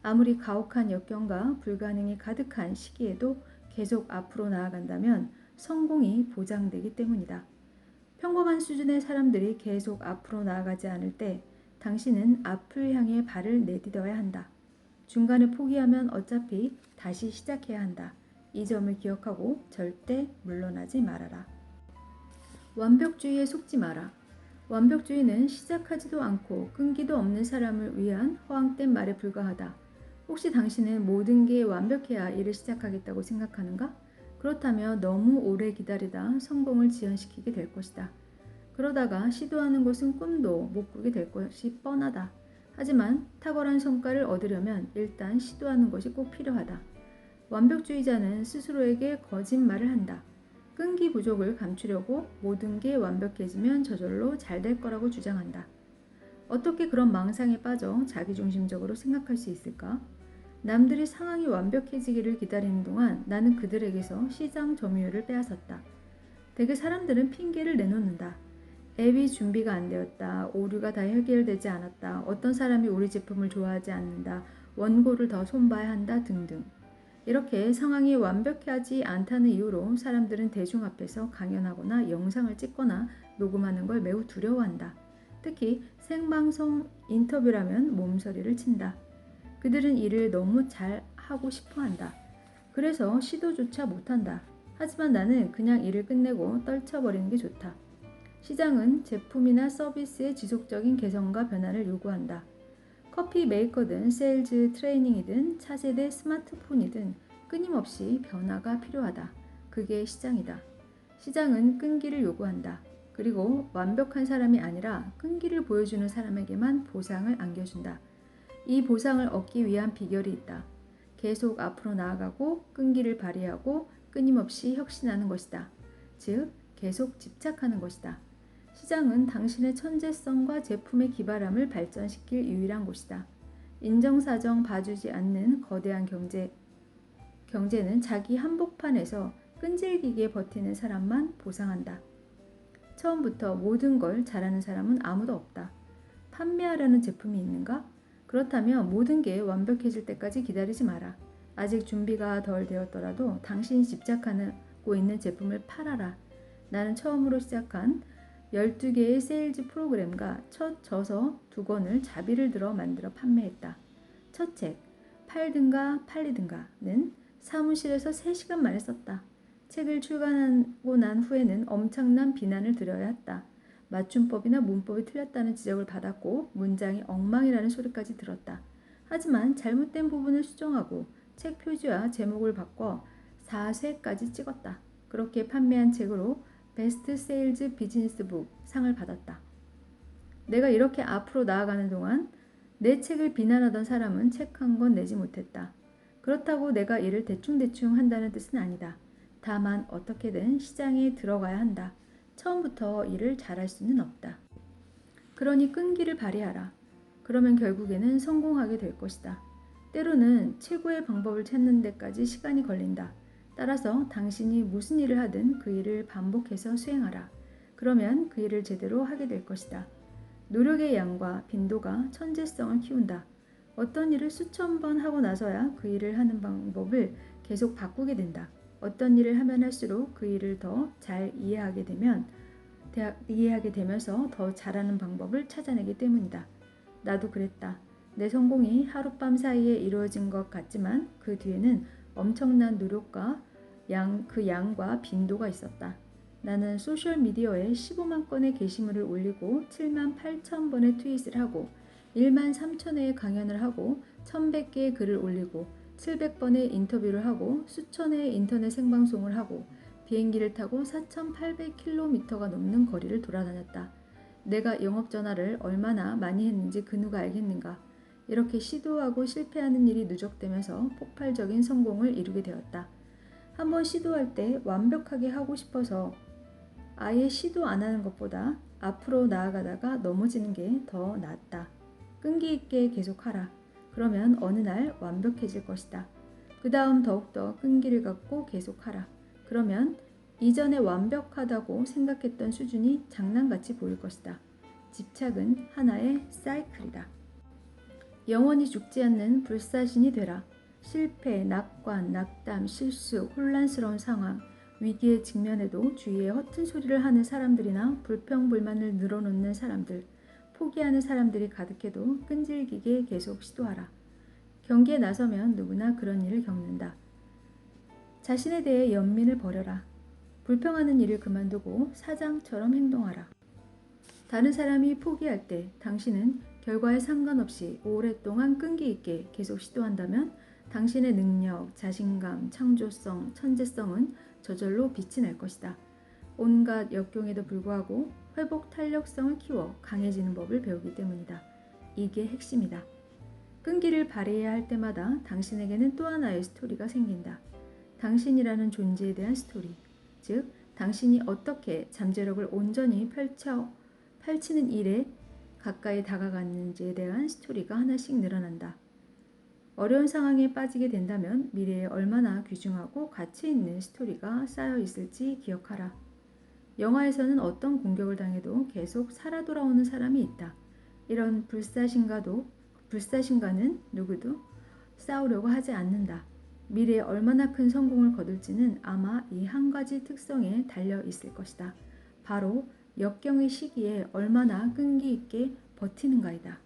아무리 가혹한 역경과 불가능이 가득한 시기에도 계속 앞으로 나아간다면 성공이 보장되기 때문이다. 평범한 수준의 사람들이 계속 앞으로 나아가지 않을 때 당신은 앞을 향해 발을 내딛어야 한다. 중간에 포기하면 어차피 다시 시작해야 한다. 이 점을 기억하고 절대 물러나지 말아라. 완벽주의에 속지 마라. 완벽주의는 시작하지도 않고 끈기도 없는 사람을 위한 허황된 말에 불과하다. 혹시 당신은 모든 게 완벽해야 일을 시작하겠다고 생각하는가? 그렇다면 너무 오래 기다리다 성공을 지연시키게 될 것이다. 그러다가 시도하는 것은 꿈도 못 꾸게 될 것이 뻔하다. 하지만 탁월한 성과를 얻으려면 일단 시도하는 것이 꼭 필요하다. 완벽주의자는 스스로에게 거짓말을 한다. 끈기 부족을 감추려고 모든 게 완벽해지면 저절로 잘 될 거라고 주장한다. 어떻게 그런 망상에 빠져 자기중심적으로 생각할 수 있을까? 남들이 상황이 완벽해지기를 기다리는 동안 나는 그들에게서 시장 점유율을 빼앗았다. 대개 사람들은 핑계를 내놓는다. 앱이 준비가 안 되었다. 오류가 다 해결되지 않았다. 어떤 사람이 우리 제품을 좋아하지 않는다. 원고를 더 손봐야 한다 등등. 이렇게 상황이 완벽하지 않다는 이유로 사람들은 대중 앞에서 강연하거나 영상을 찍거나 녹음하는 걸 매우 두려워한다. 특히 생방송 인터뷰라면 몸서리를 친다. 그들은 일을 너무 잘 하고 싶어 한다. 그래서 시도조차 못한다. 하지만 나는 그냥 일을 끝내고 떨쳐버리는 게 좋다. 시장은 제품이나 서비스의 지속적인 개선과 변화를 요구한다. 커피 메이커든 세일즈 트레이닝이든 차세대 스마트폰이든 끊임없이 변화가 필요하다. 그게 시장이다. 시장은 끈기를 요구한다. 그리고 완벽한 사람이 아니라 끈기를 보여주는 사람에게만 보상을 안겨준다. 이 보상을 얻기 위한 비결이 있다. 계속 앞으로 나아가고 끈기를 발휘하고 끊임없이 혁신하는 것이다. 즉, 계속 집착하는 것이다. 시장은 당신의 천재성과 제품의 기발함을 발전시킬 유일한 곳이다. 인정사정 봐주지 않는 거대한 경제는 자기 한복판에서 끈질기게 버티는 사람만 보상한다. 처음부터 모든 걸 잘하는 사람은 아무도 없다. 판매하려는 제품이 있는가? 그렇다면 모든 게 완벽해질 때까지 기다리지 마라. 아직 준비가 덜 되었더라도 당신이 집착하고 있는 제품을 팔아라. 나는 처음으로 시작한 12개의 세일즈 프로그램과 첫 저서 2권을 자비를 들어 만들어 판매했다. 첫 책, 팔든가 팔리든가는 사무실에서 3시간 만에 썼다. 책을 출간하고 난 후에는 엄청난 비난을 들어야 했다. 맞춤법이나 문법이 틀렸다는 지적을 받았고 문장이 엉망이라는 소리까지 들었다. 하지만 잘못된 부분을 수정하고 책 표지와 제목을 바꿔 4쇄까지 찍었다. 그렇게 판매한 책으로 베스트 세일즈 비즈니스북 상을 받았다. 내가 이렇게 앞으로 나아가는 동안 내 책을 비난하던 사람은 책 한 권 내지 못했다. 그렇다고 내가 일을 대충대충 한다는 뜻은 아니다. 다만 어떻게든 시장에 들어가야 한다. 처음부터 일을 잘할 수는 없다. 그러니 끈기를 발휘하라. 그러면 결국에는 성공하게 될 것이다. 때로는 최고의 방법을 찾는 데까지 시간이 걸린다. 따라서 당신이 무슨 일을 하든 그 일을 반복해서 수행하라. 그러면 그 일을 제대로 하게 될 것이다. 노력의 양과 빈도가 천재성을 키운다. 어떤 일을 수천 번 하고 나서야 그 일을 하는 방법을 계속 바꾸게 된다. 어떤 일을 하면 할수록 그 일을 더 잘 이해하게 되면서 더 잘하는 방법을 찾아내기 때문이다. 나도 그랬다. 내 성공이 하룻밤 사이에 이루어진 것 같지만 그 뒤에는 엄청난 노력과 그 양과 빈도가 있었다. 나는 소셜미디어에 15만 건의 게시물을 올리고 7만 8천 번의 트윗을 하고 1만 3천 회의 강연을 하고 1100개의 글을 올리고 700번의 인터뷰를 하고 수천 회의 인터넷 생방송을 하고 비행기를 타고 4,800km가 넘는 거리를 돌아다녔다. 내가 영업전화를 얼마나 많이 했는지 그 누가 알겠는가. 이렇게 시도하고 실패하는 일이 누적되면서 폭발적인 성공을 이루게 되었다. 한번 시도할 때 완벽하게 하고 싶어서 아예 시도 안 하는 것보다 앞으로 나아가다가 넘어지는 게 더 낫다. 끈기 있게 계속하라. 그러면 어느 날 완벽해질 것이다. 그 다음 더욱더 끈기를 갖고 계속하라. 그러면 이전에 완벽하다고 생각했던 수준이 장난같이 보일 것이다. 집착은 하나의 사이클이다. 영원히 죽지 않는 불사신이 되라. 실패, 낙관, 낙담, 실수, 혼란스러운 상황, 위기에 직면해도 주위에 허튼 소리를 하는 사람들이나 불평불만을 늘어놓는 사람들, 포기하는 사람들이 가득해도 끈질기게 계속 시도하라. 경기에 나서면 누구나 그런 일을 겪는다. 자신에 대해 연민을 버려라. 불평하는 일을 그만두고 사장처럼 행동하라. 다른 사람이 포기할 때 당신은 결과에 상관없이 오랫동안 끈기 있게 계속 시도한다면 당신의 능력, 자신감, 창조성, 천재성은 저절로 빛이 날 것이다. 온갖 역경에도 불구하고 회복 탄력성을 키워 강해지는 법을 배우기 때문이다. 이게 핵심이다. 끈기를 발휘해야 할 때마다 당신에게는 또 하나의 스토리가 생긴다. 당신이라는 존재에 대한 스토리. 즉, 당신이 어떻게 잠재력을 온전히 펼치는 일에 가까이 다가갔는지에 대한 스토리가 하나씩 늘어난다. 어려운 상황에 빠지게 된다면 미래에 얼마나 귀중하고 가치 있는 스토리가 쌓여 있을지 기억하라. 영화에서는 어떤 공격을 당해도 계속 살아 돌아오는 사람이 있다. 이런 불사신과는 누구도 싸우려고 하지 않는다. 미래에 얼마나 큰 성공을 거둘지는 아마 이 한 가지 특성에 달려 있을 것이다. 바로 역경의 시기에 얼마나 끈기 있게 버티는가이다.